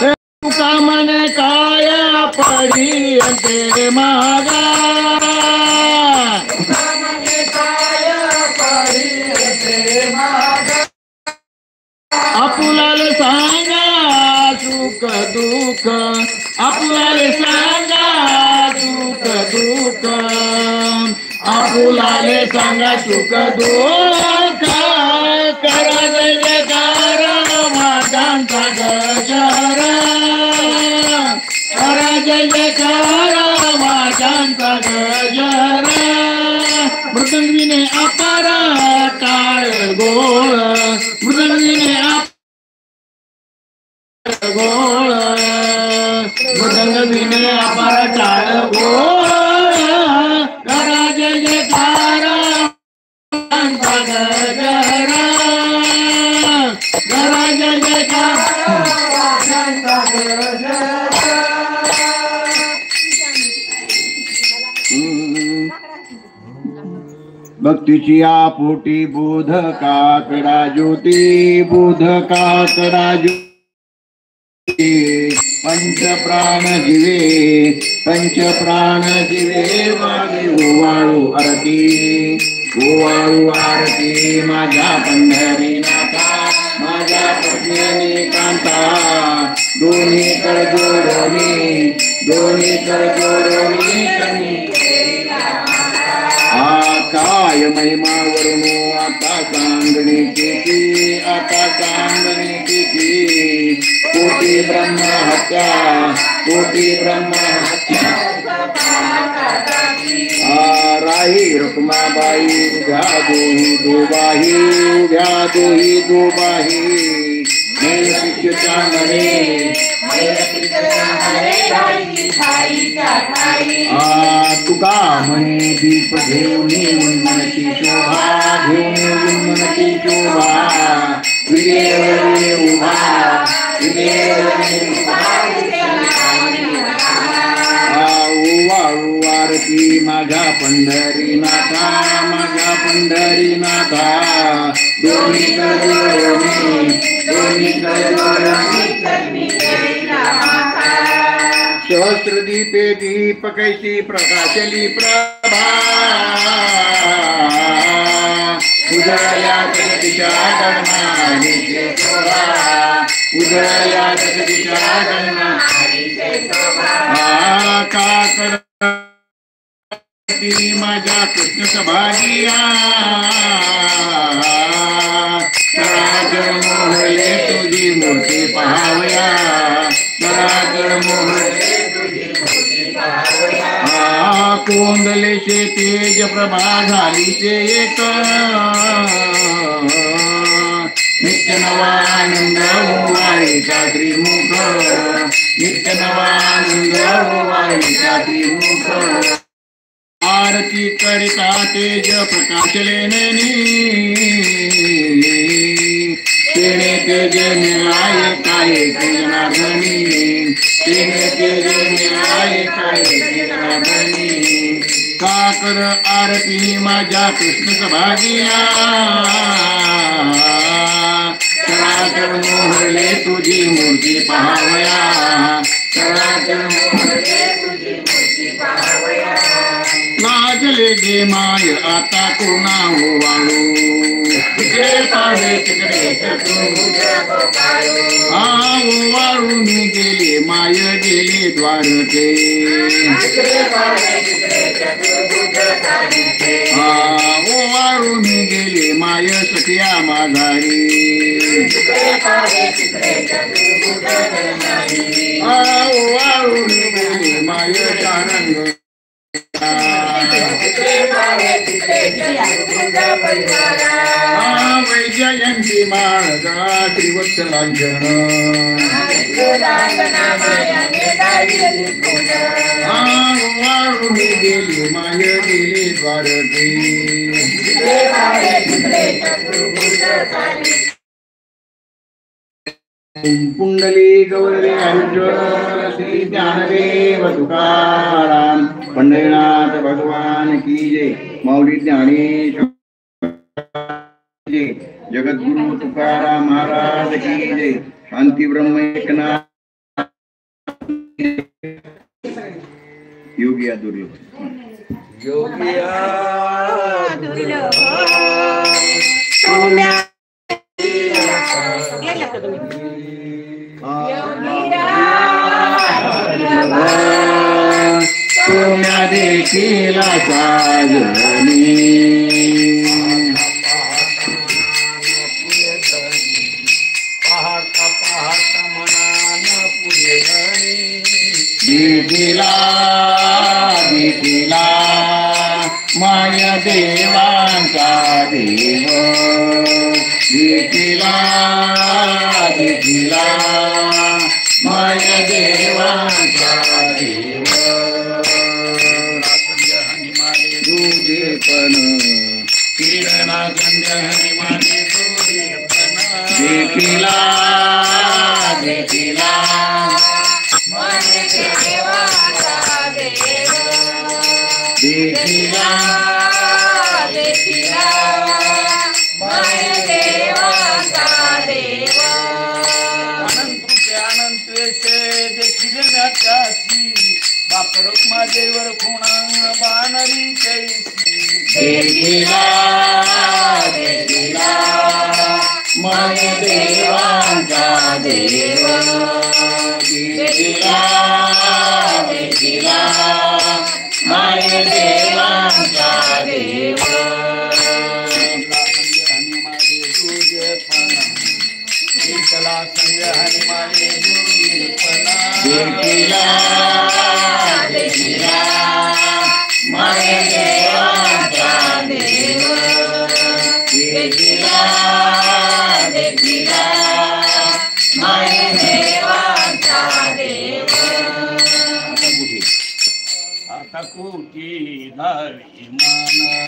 तुका मन काया पडी ते मागा आपुलाले सांगा सुख दुःख आपुलाले सांगा सुख दुःख आपुलाले सांगा सुख दुःख करा जयकार माझांचा गजर करा जयकार माझांचा गजर मृदंगीने अपार टाळ गोळ मृदंगीने गोळ मृदंगीने अपार टाळ गोळ करा जयकार गजर करा जयकार भक्तीची आपोटी बोध काकडा ज्योती पंच प्राण जीवे वागे ओवाळू आरती माझ्या पंढरीनाथा माझ्या कृष्णेनी कांता दोन्ही कर जोडोनी दोन्ही कर जोडोनी काय महिमा वरुणो आता सांगणे किती आता सांगणे किती कोटी ब्रह्म हत्या कोटी ब्रह्म हत्या राही रुक्माबाई उभ्या दोही दोबाही उभ्या दोही दोबाही तुका म्हणे दीप घेऊन उन्मनती शोभा घेऊन उन्मनती शोभा विजय उभा वाळू आरती माझ्या पंढरीनाथा माझ्या पंढरीनाथा दोन्ही करोनी दोन्ही करोनी सहस्रदीपे दीप कैसी प्रकाशली प्रभा उजळल्या जगदीच्या गगनाने शोभा उजळल्या जगदीच्या गगनाने काकड माझ्या कृष्ण सभागिया चराचर मोहले तुझी मूर्ती पहावया चराचर मोहले तुझी मूर्ती पहावया कोंदलेचे तेज प्रभा झाली ते एक नित्य नवानंद वारीचा त्रिमुख नित्य नवानंद वारीचा त्रिमुख आरती करिता तेज प्रकाशले तेने तेज मिळाये काय जनार्दनी तेने तेज मिळाये काय जनार्दनी काकर आरती माझ्या कृष्ण सभागिया चराचर मोहले तुझी मूर्ती पहावया चराचर मोहले तुझी मूर्ती पहावया लाजले गे माय आता कोणा हो वाळू तिकडे पाहे तिकडे वाळून गेले माय गेले द्वारके वाळून गेले माय सखिया माघारी वाळून गेले माय चारंग वैजयंती माळगा त्रिवत्सलांजन वाळून गेली माय गेली द्वारके पुंडली गौरी अंजन श्री ज्ञानदेव तुकाराम पंढरीनाथ भगवान की जय माऊली ज्ञानेश्वर जगद्गुरु तुकाराम महाराज की जय शांती ब्रह्म एकनाथ योगिया दुर्लभ योगिया दुर्लभ तुम्या देखील साजनी पाहता पाहता मनान पुढे देखीला देखीला माय देवांचा देव देखीला देखीला माय देवांचा देव दूधे पण किरणा संध्या हरिमाने देखीला देखीला देखीला देखीला अनंत देखील बापर माझेवर कोणा बाणरी कैसी देखीला देखीला माय देवांचा देव देतीला देतीला माय देवांचा देव विठ्ठला संग हनुमाने दुर्गीरपणा देतीला देतीला माय देवांचा देव देतीला देतीला माय देवांचा देव आता कुठे धावी मान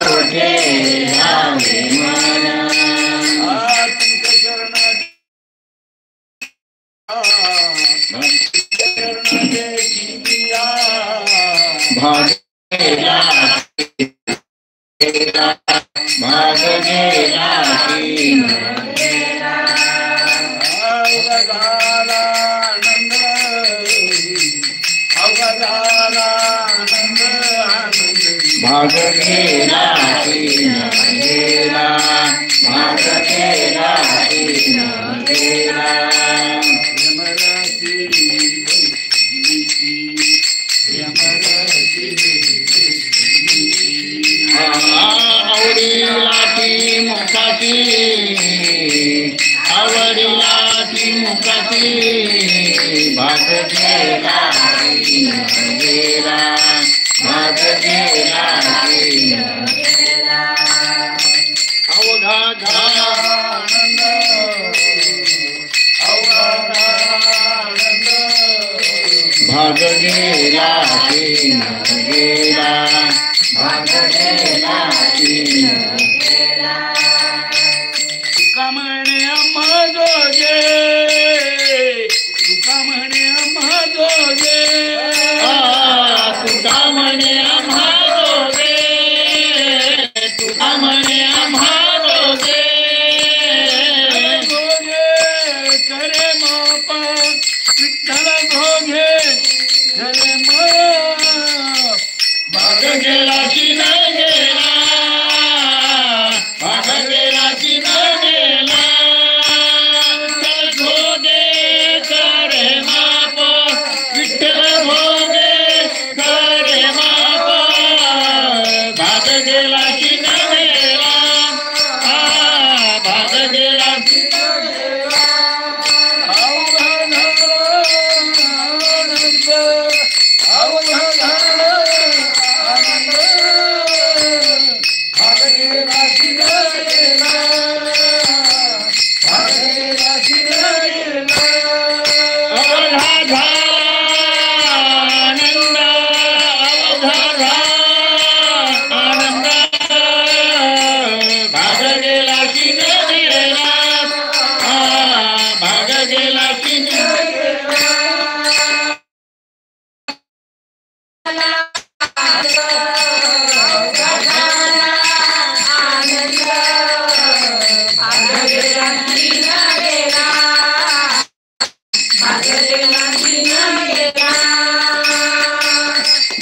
कुठे धावे मन तुमच्या चरणात भाग गेला भाग गेला तीन गेला भाग गेला तीन गेला भाग गेला तीन गेला आवडीला ती मुखाची आवडीला ती मुखाची भाग गेला तीन गेला भाग गेला तीन गेला अवघा आनंद भाग गेला तीन गेला भाग गेला तीन गेला तुका म्हणे आम्हा दोघे तुका म्हणे आम्हा दोघे तुका म्हणे आम्हा दोघे तुका म्हणे आम्हा दोघे घोगे करे माप विठ्ठल घोगे करे माप भाग गेला की न गेला भाग गेला की न गेला चल घोगे करे माप विठ्ठल घोगे करे माप भाग गेला की न गेला भाग गेला की न गेला अवघा आनंद अवघा आनंद भाग गेला की न गेला भाग गेला की न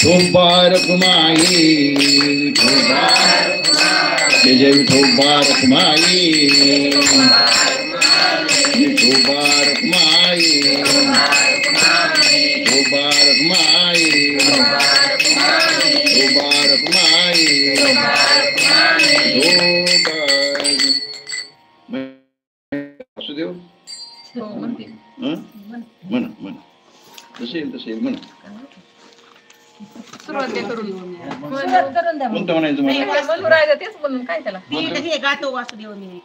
ठोबार कुमाई ठोबार जय ठोबार कुमाई ठोबार कुमाई ठोबार कुमाई ठोबार कुमाई वासुदेव म्हणा म्हणा तसे येईल तसे येईल म्हणा सुरुवात करून कोणतं म्हणायचं मला तेच बोलून काय त्याला गातो वासुदेव मी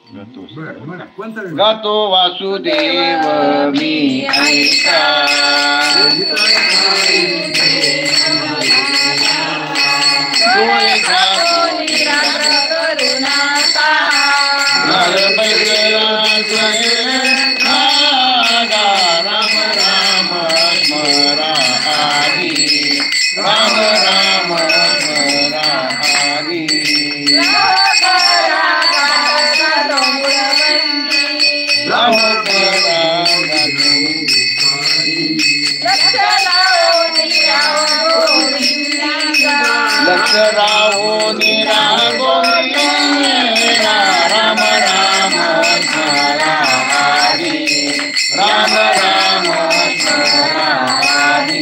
बरं म्हणा कोणता गातो वासुदेव मी ऐका राम राम स्मरा हरी राम राम स्मरा हरी लक्ष राहो निरा गोविंदा राम राम स्मरामि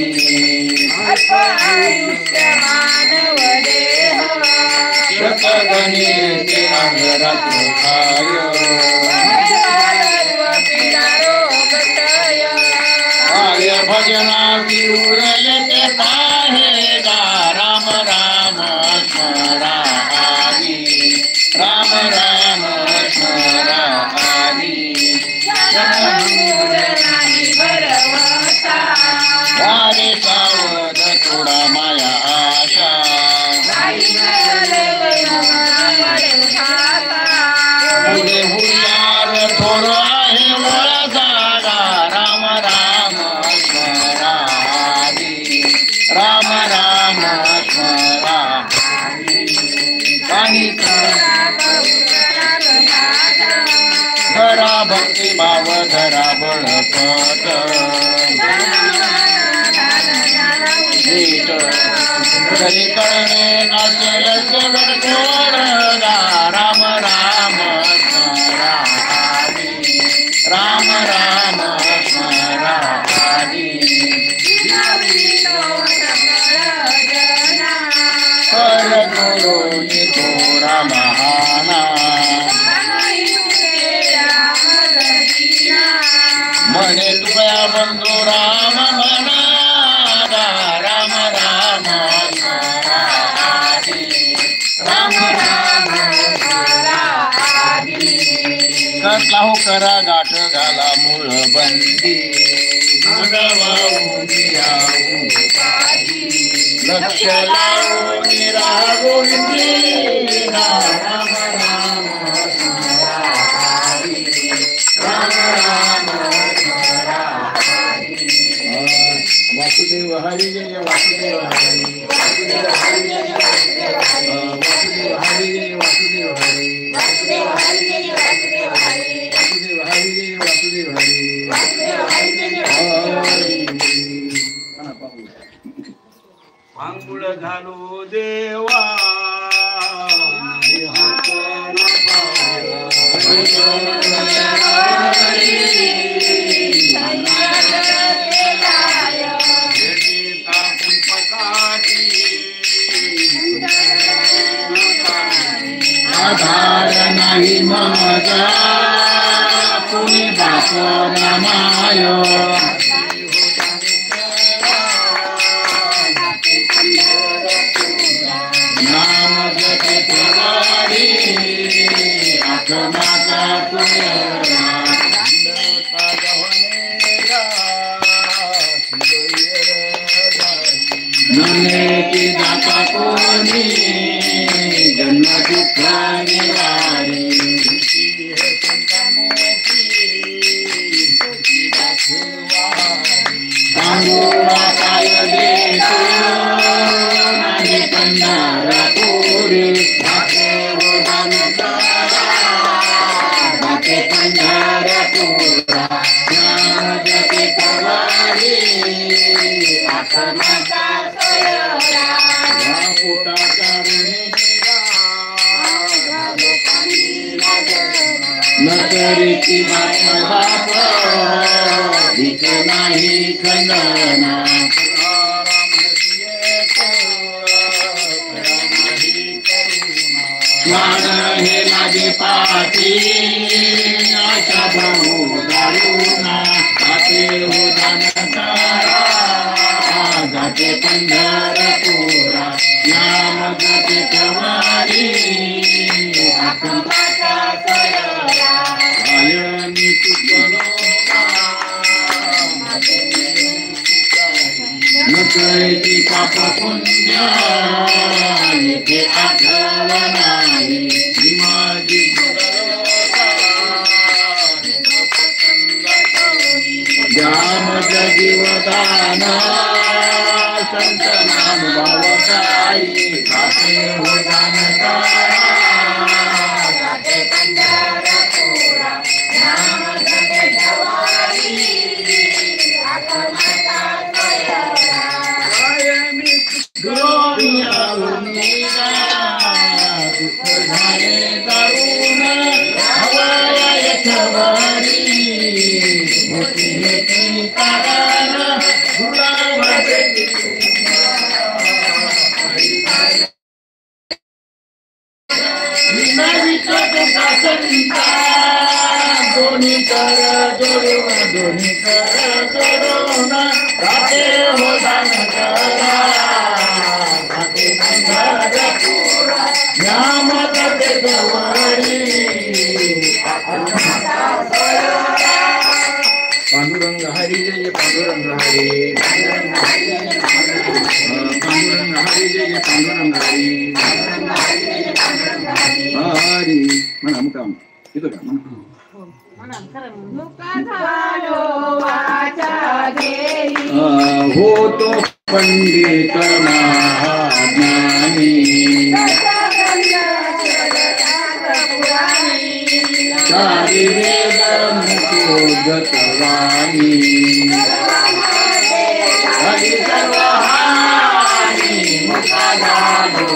शतगणेचे अंगरात्र काय भजनाची उरले ते पाहे गा राम राम स्मरामि राम राम स्मरामि वारे सावध थोडा माया आशा पुढे हुशार थोर आहे वळा जागा राम राम स्मरामि राम राम स्मरामि आणि धरा भक्ती भाव धरा बळकट घरी कळणे नसेल सगळ कोण राम राम स्मरामि राम राम स्मरामि कर गुरुनी थोरा महाना म्हणे तुया बंधू राम म्हणा राम राम स्मरामि राम राम कसला हो करा गाठ घाला मूळ बंदी लक्ष लावून राहा गोविंदी राम राम स्मरामि राम राम स्मरामि वासुदेव हरी जय वासुदेव हरी वासुदेव हरी जय वासुदेव हरी वासुदेव हरी वासुदेव हरी जय वासुदेव हरी वासुदेव हरी जय वासुदेव हरी वासुदेव हरी जय आंघोळ घालू देवा आधार नाही माझा कुणी बाप रामाय नाम जपे प्रवारी आत्माचा ननेची दाता कोणी जन्म दुःख निवारी सांगोळा काय देतो नाही पंढरपुरी भाके हो भाके पंढरपुरा नाम जपे प्रवारी आत्माचा सोयरा पोटाचा नकरीची बाप भीत नाही खंडना स्वान हे माझे पाठी आशा भाऊ दारुणा जाते हो दानतारा जाते पंढरपुरा नाम जपे प्रवारी आयनी चुकलो नकळती पाप पुण्य येथे आठवण नाही माझी जाम जीवदान संत नाम भावताई खाते हो दान होती हेती कारण गुलाबाचे विनाविका तुका संता दोन्ही कर दोन्ही कर जोडून राहते हो दान करा राहते संघार पुरा न्यामत ते गवळी पांडुरंग हरी जय जय पांडुरंग हरी पांडुरंग हरी जय जय पांडुरंग हरी हरी म्हणा मुकाम येतो का होतो पंडित महाज्ञानी चारी वेद मुखोद्गतवाणी हरी सर्वहारी मुका झालो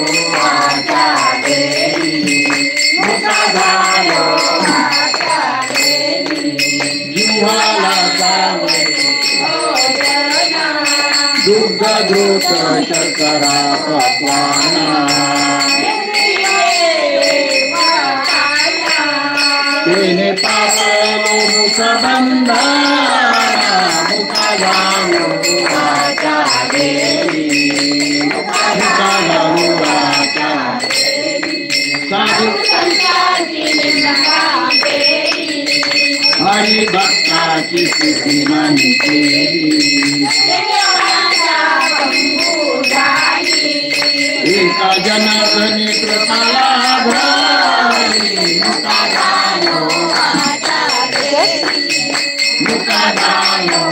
मुका झालो जिव्हाला दुग्ध द्रुत शर्करा पक्वाना तेने पावलो मुखबंध मुका झालो मुका झालो हरि भक्ताची स्तुती मानी केली एका जनार्दनी कृपाला भरी मुका झालो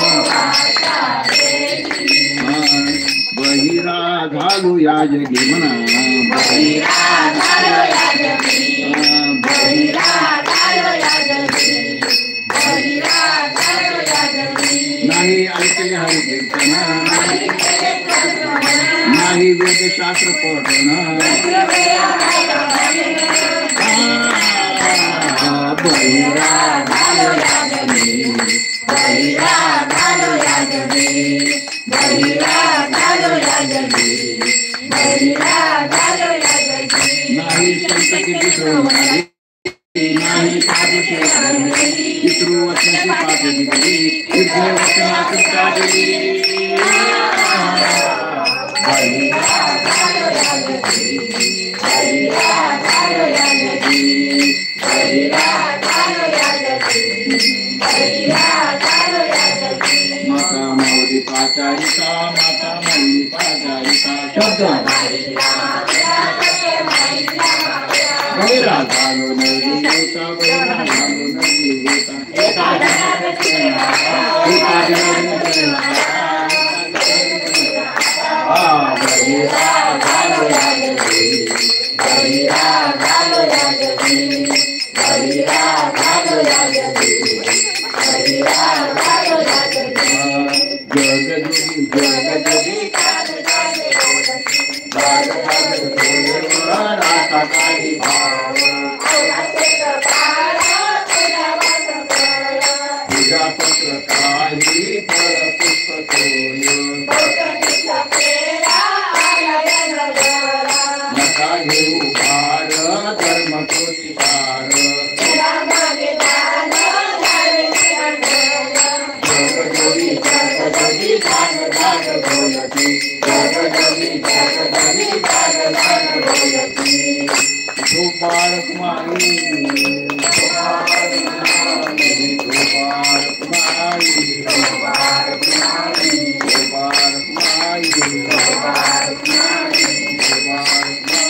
बहिरा घालू या जगी म्हणा नाही ऐकले हरी कीर्तन नाही वेदशास्त्र पठण बहिरा घालो या जगी बहिरा घालो या जगी बहिरा घालो या जगी बहिरा घालो या जगी नाही संत किती श्रोमणी नाही साधू शेखरणी पितृ वचनाची पाठी दिली तीर्थ वचनाची काढली बहिरा घालो या जगी बहिरा घालो या जगी बहिरा घालो या जगी बहिरा घालो या जगी माता मौली पाचारिका माता मौली पाचारिका शब्द बहिरा घालो नवजीविता बहिरा घालो नवजीविता एका बहिरा घालो या जगी बहिरा घालो या जगी बहिरा घालो या जगी बहिरा घालो या जगी जगजोगी राता काही भाव पूजा पत्र काही फळ पुष्प नका घेऊ भार धर्म तो शिकार जगजोगी जगजोगी जाग जाग बोलती जगजोगी जगजोगी जाग जाग बोलती तो बाळक माई तो बाळक माई तो बाळक माई तो बाळक माई तो बाळक माई तो बाळक माई तो बाळक माई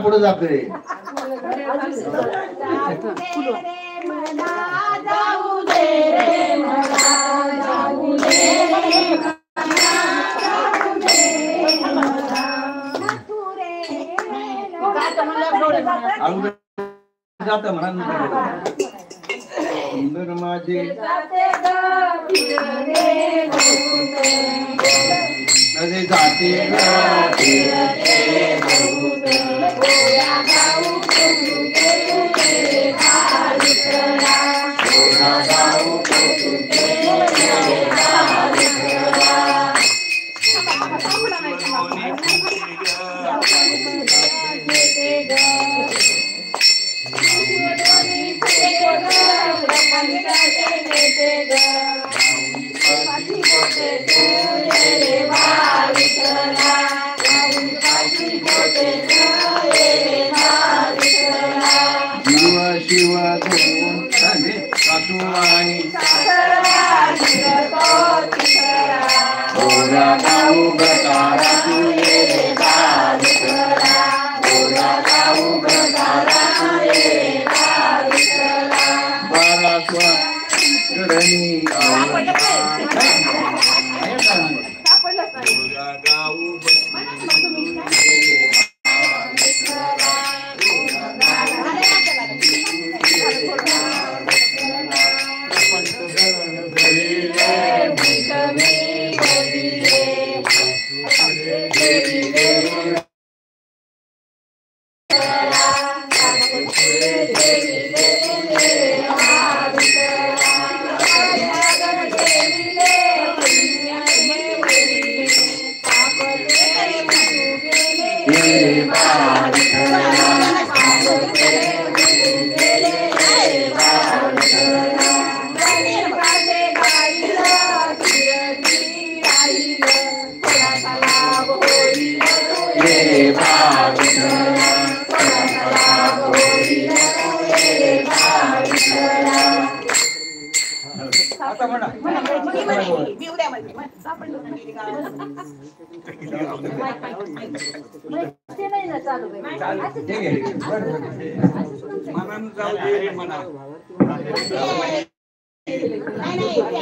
पुढे जाते जाऊ दे रे मला जाऊ दे जात म्हणा सुंदर माझे कधी जाती शिव धरून सासुवाणी गोरा गाऊ गतारा बारा स्वरणी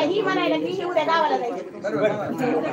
ही म्हणायला की शिवड्या गावाला जायचं.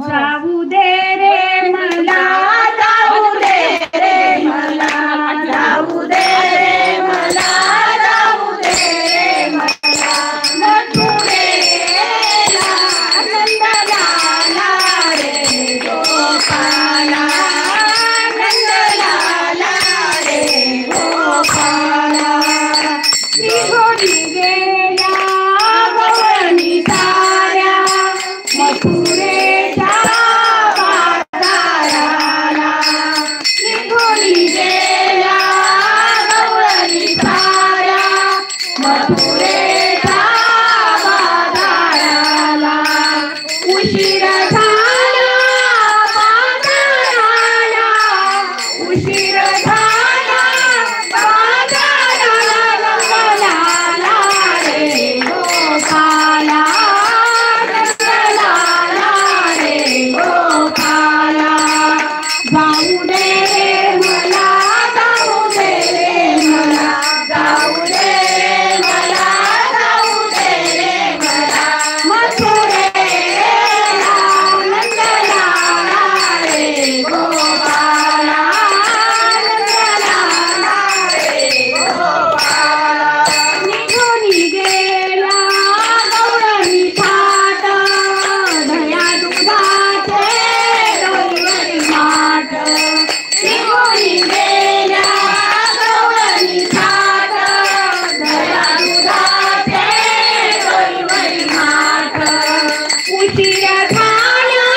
जाऊ दे रे मला, जाऊ दे रे मला, जाऊ दे रे मला, जाऊ दे रे मला, मथुरेला नंद झाला रे गोपाला, नंद रे मला जाऊ दे रे मला जाऊ दे रे मला जाऊ दे रे मला मथुरेला नंदलाला रे गोपाला नंदलाला रे गोपाला निघून गेला गौरणी थाट दया दुधाचे डोलीवरी माठ निघून गेल्या गौरणी थाट दया दुधाचे डोलीवरी माठ उशीर झाला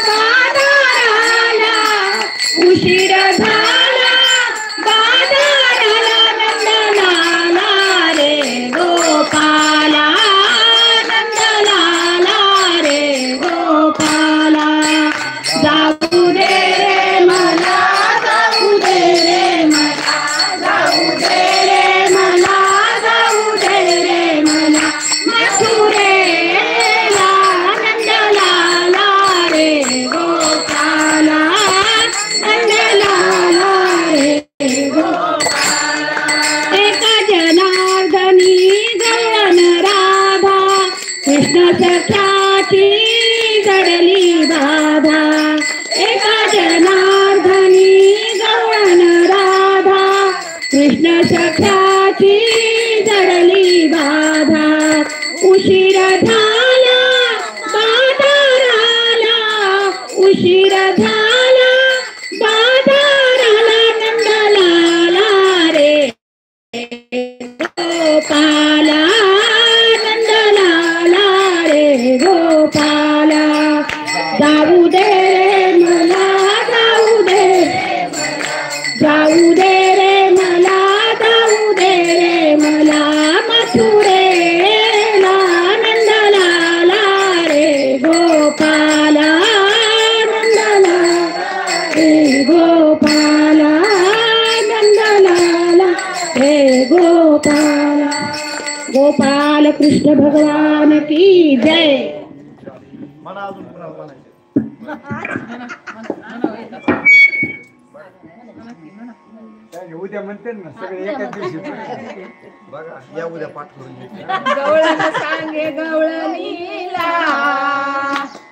बाजाराला उशीर झाला बाजाराला नंदलाला रे गोपाला नंदलाला रे गोपाला जाऊ दे रे मला जाऊ दे रे मला जाऊ दे रे मला जाऊ दे रे मला मथुरेला नंदलाला रे गोपाला नंदलाला रे गोपाला एका जनार्दनी गवळण राधा कृष्ण सख्याची जडली बाधा एका जनार्दनी गवळण राधा कृष्ण सख्याची जडली बाधा उशीर झाला बाजाराला उशीर झाला बाजाराला नंदलाला रे गोपाला नंदलाला रे गोपाला जाऊ दे रे मला जाऊ दे जाऊ दे रे मला जाऊ दे रे मला मथुरेला नंदलाला रे गोपाला नंदलाला रे गोपाला नंदलाला रे गोपाला गोपाल कृष्ण भगवान की जय. उद्या म्हणते ना सगळे एकाच दिवशी बघा या उद्या पाठ करून घे. गवळण सांगे गवळणीला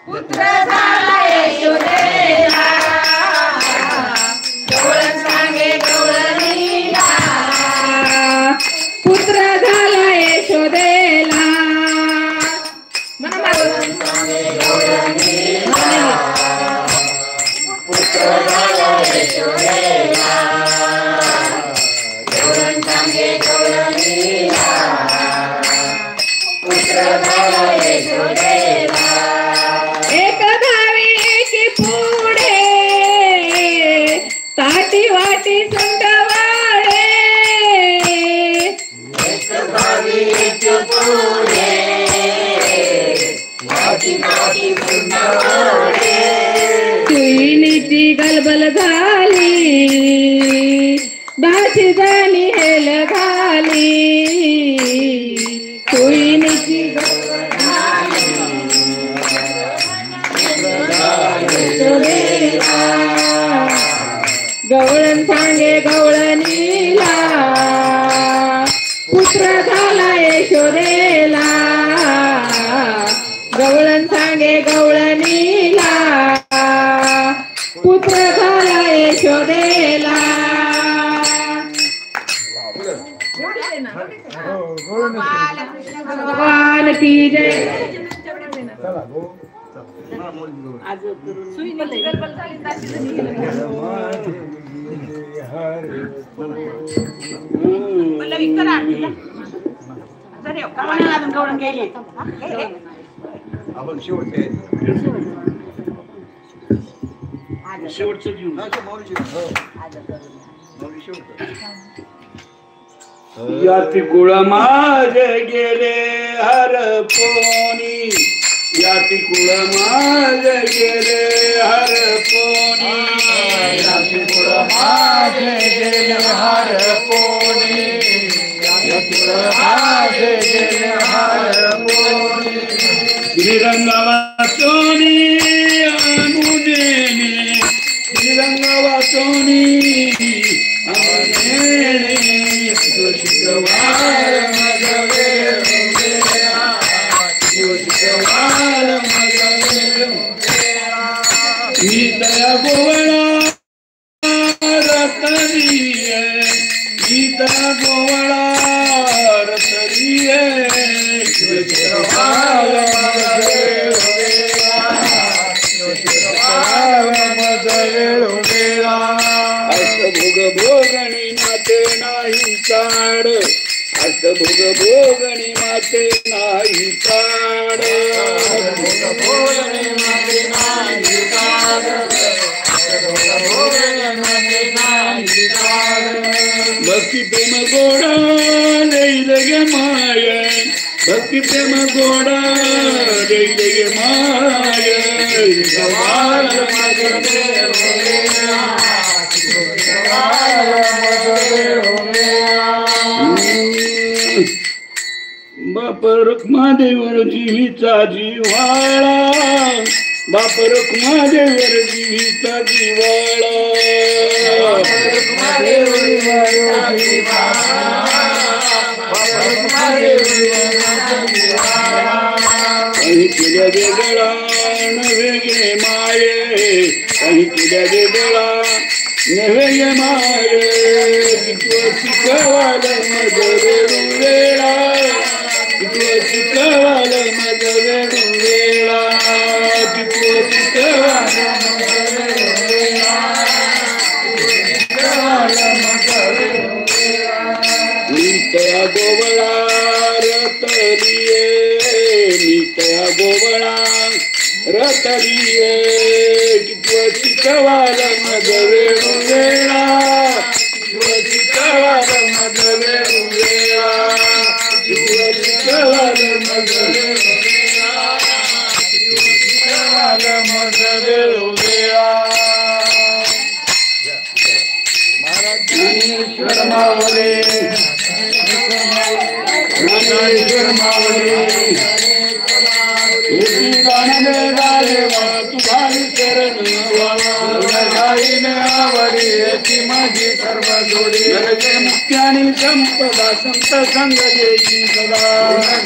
पुत्र झाला यशोदेला गवळण सांगे गवळणीला पुत्र झाला यशोदेला गवळण सांगे गवळणीला पुत्र झाला यशोदेला गवळण सांगे गवळणीला पुत्र झाला यशोदेला एक धावी की पुढे ताटी वाटी सुंदवाडे एक धावी की पुढे ताटी वाटी सुंदवाडे तुईनीची गलबल झाली दासी झाली हेल घाली तुईनीची गलबल झाली गवळण सांगे गवळणीला पुत्र झाला यशोदेला गवळण सांगे गवळणीला पुत्र झाला यशोदेला भगवान की जय. आपण शेवटचे शेवटचं घेऊ ना याती कुळ माझ गेले हर पोनी याती कुळ माझ गेले हर पोनी याती कुळ माझ गेले हर पोनी याती कुळ माझ गेले हर पोनी श्रीरंगा वाचोनी अनुदेने श्रीरंगा वाचोनी रतनी अवनेणे शुक्रवार मग वेळ गेला शुक्रवार मग वेळ मी तया गोवळा रतनीय मी तया गोवळा रतनीय शुक्रवार मग वेळ अष्टभोग भोगणी माते नाही चाड अष्टभोग भोगणी माते नाही चाड भक्ती प्रेम गोडा लैल गे माय भक्ती प्रेम गोडा लैल गे माय बाप रुक्मादेवर जीवीचा जिव्हाळा बाप रुक्मादेवर जीवीचा जिव्हाळा काही केल्या वेगळा नव्हे गे माये काही केल्या वेगळा नव्हे गे माये तू शिकवाल मग वेळू वेळा तू शिकवाल मग वेळू वेळा तू शिकवाल तया गोवळा रतलिये मी तया गोवळा रतलिये तू शिकवाल मग वेळू वेळा तू शिकवाल मग वेळू वेळा तू शिकवाल मग वेळू वेळा तू शिकवाल मग वेळू वेळा ज्ञानेश्वर माऊली ज्ञानेश्वर माऊली तुझी गाणे गायवा तुझी शरण गाईने आवडी याची माझी सर्व जोडी नरके मुक्त्यानी संपदा संत संग देची सदा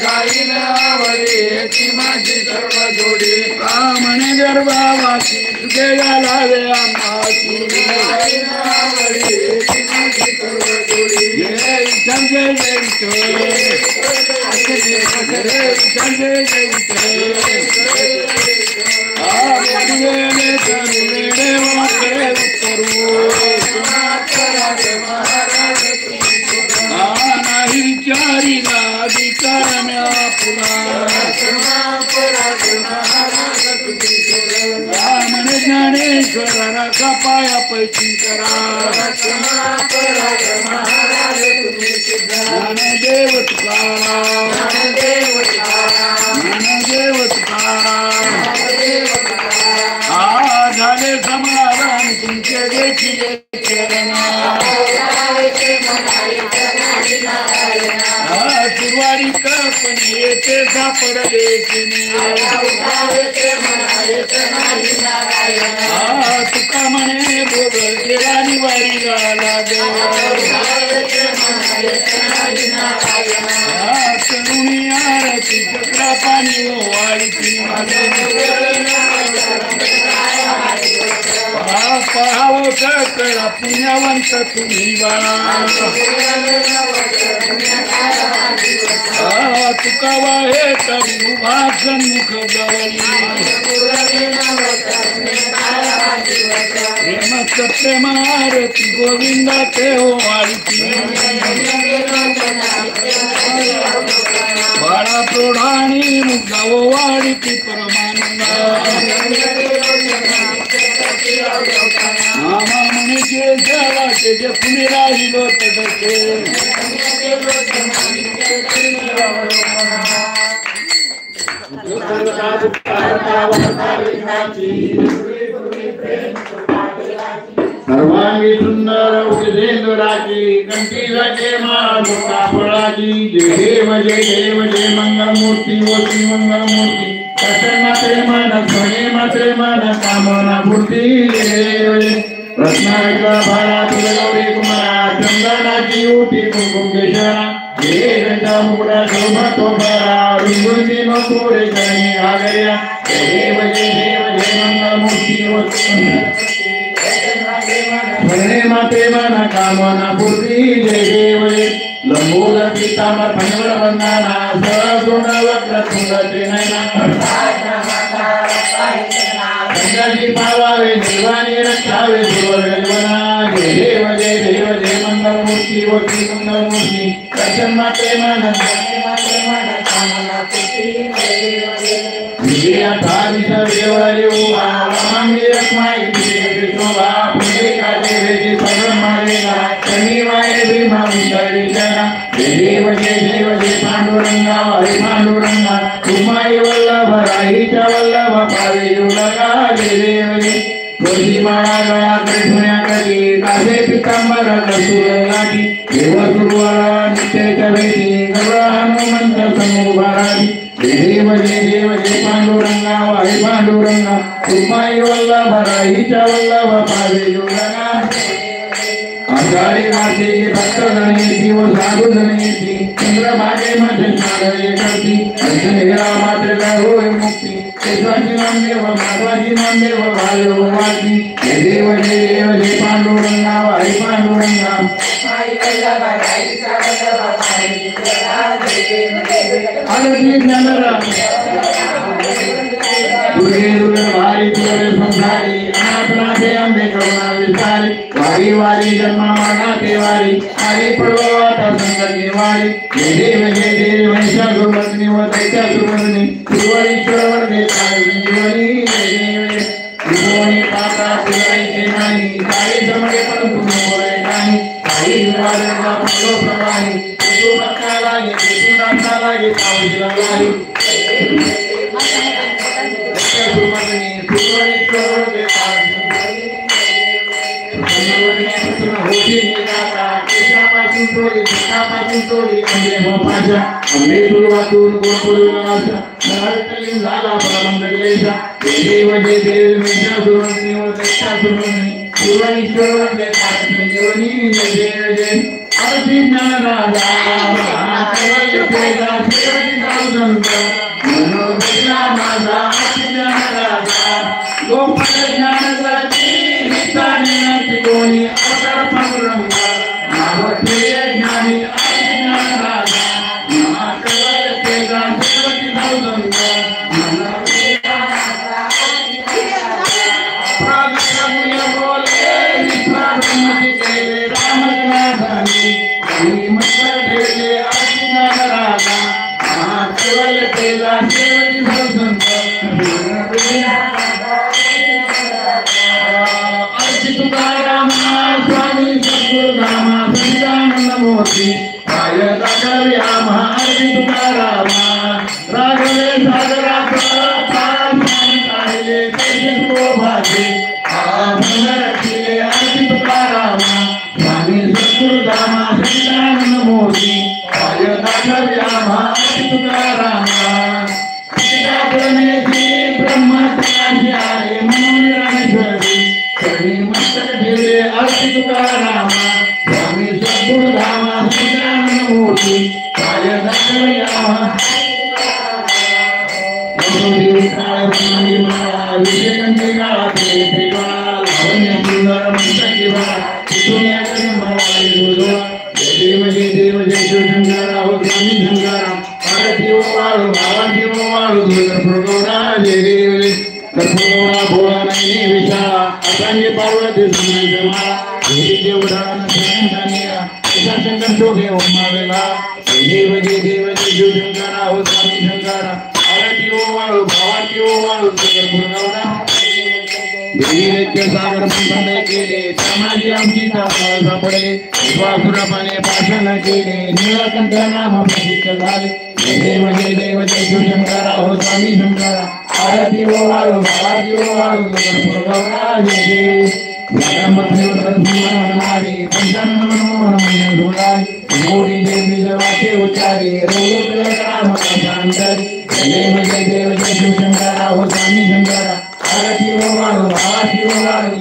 गाईने आवडी याची माझी सर्व जोडी कामणे गर्भावासी तुझे लावे आम्हाची गाईने आवडी याची माझी सर्व जोडी जय विठ्ठल जय जय विठ्ठल जय जय नाही चारीला अधिकार म्या पुरा म्हणे ज्ञानेश्वरा पाया पैकी करा ज्ञानदेव तुकाराम ज्ञानदेव तुकाराम झाले समाधान तुमचे देखील सुरवारी कल्पने येते सापडले तुका म्हणे बोल केला निवारी झाला तरुणी आरती चक्रा पाणी वाढती पहावं कळा पुण्यवंत तुम्ही बाळा तुका वाहे तरी उभा सन्मुख जवळी प्रेमच प्रेम आरती गोविंदा ते हो वाढती बाळा प्रौढाणी मुग्धा वाढती परमानंदा मामा म्हणे जे झाला ते जे पुणे राहिलो तसे सर्वांगी सुंदर उगजेंद्राची कंठी जाते माळा फळाची जय देव जय मंगलमूर्ती मूर्ती मंगलमूर्ती मात्रे मन कामना मूर्ती रत्नाचा भाला तुझे कुमारा चंदनाची उठी कुंकुम केशरा घंटा मुकुटा शोभा तो भरा रुंगुंदी नकोरे करणे आगया देव जय मंगलमूर्ती भरणे माते मना कामना पूर्वी जय देव लंबोदर पीतांबर फणीवर वंदना सरसुंड वक्र तुंगते नयना गंगाजी पावावे देवाने रक्षावे सुवर्गवना जय देव जय मंगलमूर्ती वक्री मंगलमूर्ती दर्शन माते मन विजया थारी सर्वेवरे उमा मांगे रखमाई दिवे शोभा पुणे काटे वेदी सगळ मारेगा शनिवारे भीमा विचारी जगा जय देव जय पांडुरंगा हरे पांडुरंगा तुमाई वल्लभ राहीच्या वल्लभ पावे युलगा जय देव जय तुळशी माळा गळा कृष्ण्या करी कासे पितांबर कसूर लाटी देव सुरवरा नित्याच्या भेटी गरुड हनुमंत समूभाराटी जय देव जय पांडुरंगा हरे पांडुरंगा तुमाई वल्लभ राहीच्या वल्लभ पावे युलगा आषाढी मातेची भक्त गणेशी व साधू गणेशी चंद्रभागे मध्ये सागरे करती अंजनेरा मातेला होय मुक्ती केशवाची नामदेव माधवाची नामदेव भालो वाची जय देव जय पांडुरंगा हरी पांडुरंगा आरती ज्ञानरा दुर्गे दुर्गे भारी तुरे संसारी अनाथनाथे अंबे करुणा विस्तारी वारी वारी जन्मा मानाते वारी आरी पडवाता संकटी वारी जय देव महिषासुरमर्दिनी व दैत्यासुरमर्दिनी श्रीवरीश्वर वर्गे जीवनी जय देव त्रिभुवनी पाता पुराईचे नाही काही समये परंतु मोरे नाही काही विवादाचा फलो प्रवाही तू भक्ता लागे तू नाथा लागे पावशीला लागे आरती वाळू आरती वाळू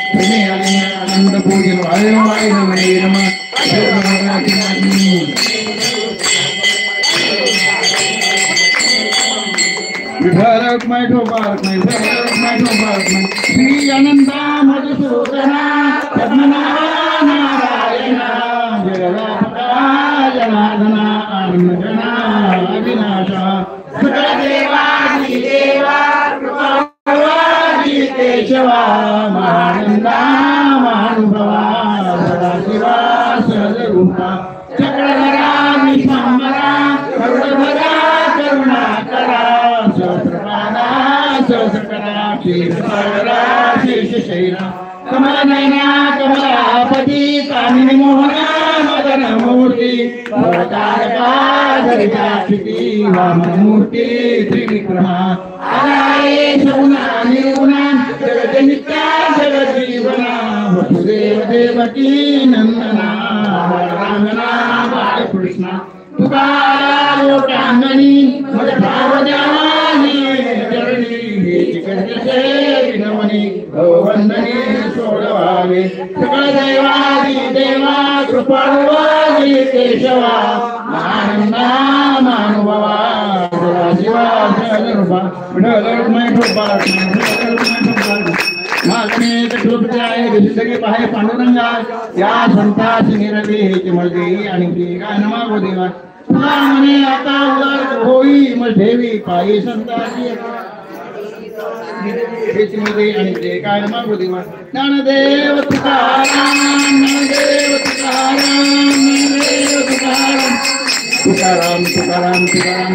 आनंद पूजन वाय वाय नम भारत माय भारत माय श्री अनंता मधुसूदना नारायणा जनार्दना आनंदना अविनाशा सकळ देवादी देवा कृपावादी केशवा महानंदा महानुभवा सदाशिवा सदरूपा चक्रधरा विश्वंभरा करुणधरा करुणाकरा सहस्रपादा सहस्रकरा क्षीरसागरा शेषशैला कमलनयना कमलापती कामिनी मोहना मदन मूर्ती भवतारका धरिताक्षिती वामनमूर्ती त्रिविक्रमा आये सगुणा निर्गुणा जगन्नित्या जगज्जीवना वसुदेव देवकी नंदना रामना बालकृष्णा तुकारा लोकांगणी मज भाव जानी चरणी हेची विनवनी वंदने सोडवावे सकळ देवादी देवा कृपाळवादी केशवा आनंदा मानुभवा सदाशिवा सदरूपा मागणे कठोपचाय दिसगे पाहे पांडुरंगा या संताची निरवे हेचे मळदे आणि ते गानमा गोदेवा तुला म्हणे आता उदार होई मग ठेवी पायी संताची मध्ये आणि ते काय मागू देवा ज्ञानदेव तुकाराम ज्ञानदेव तुकाराम तुकाराम तुकाराम तुकाराम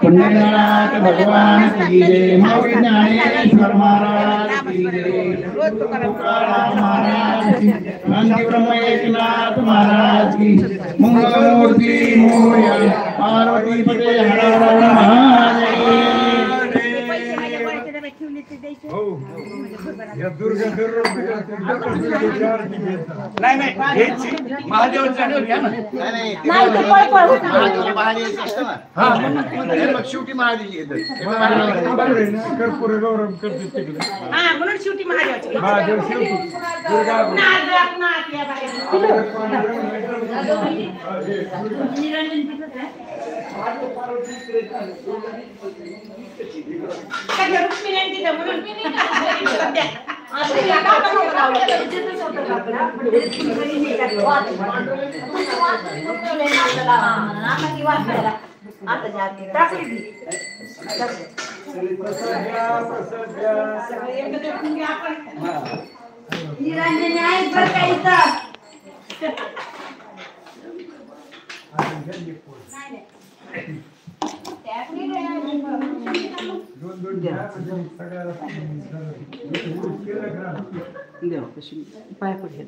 पंढरीनाथ भगवान की जय माऊली ज्ञानेश्वर महाराज की जय तुकाराम महाराज की नंदी ब्रह्म एकनाथ महाराज की मंगलमूर्ती मोरया पार्वती पते हर हर महादेव या दुर्गा दररोज नाही नाही महादेवाची आठवण घ्या ना. मग शेवटी महादेवी कर्पूर गौरव करते तिकडे म्हणून शेवटी महादेवाची महादेव शेवटी दुर्गा निरंजनी आहे बरं का इथं सगळ्याला पाय पडले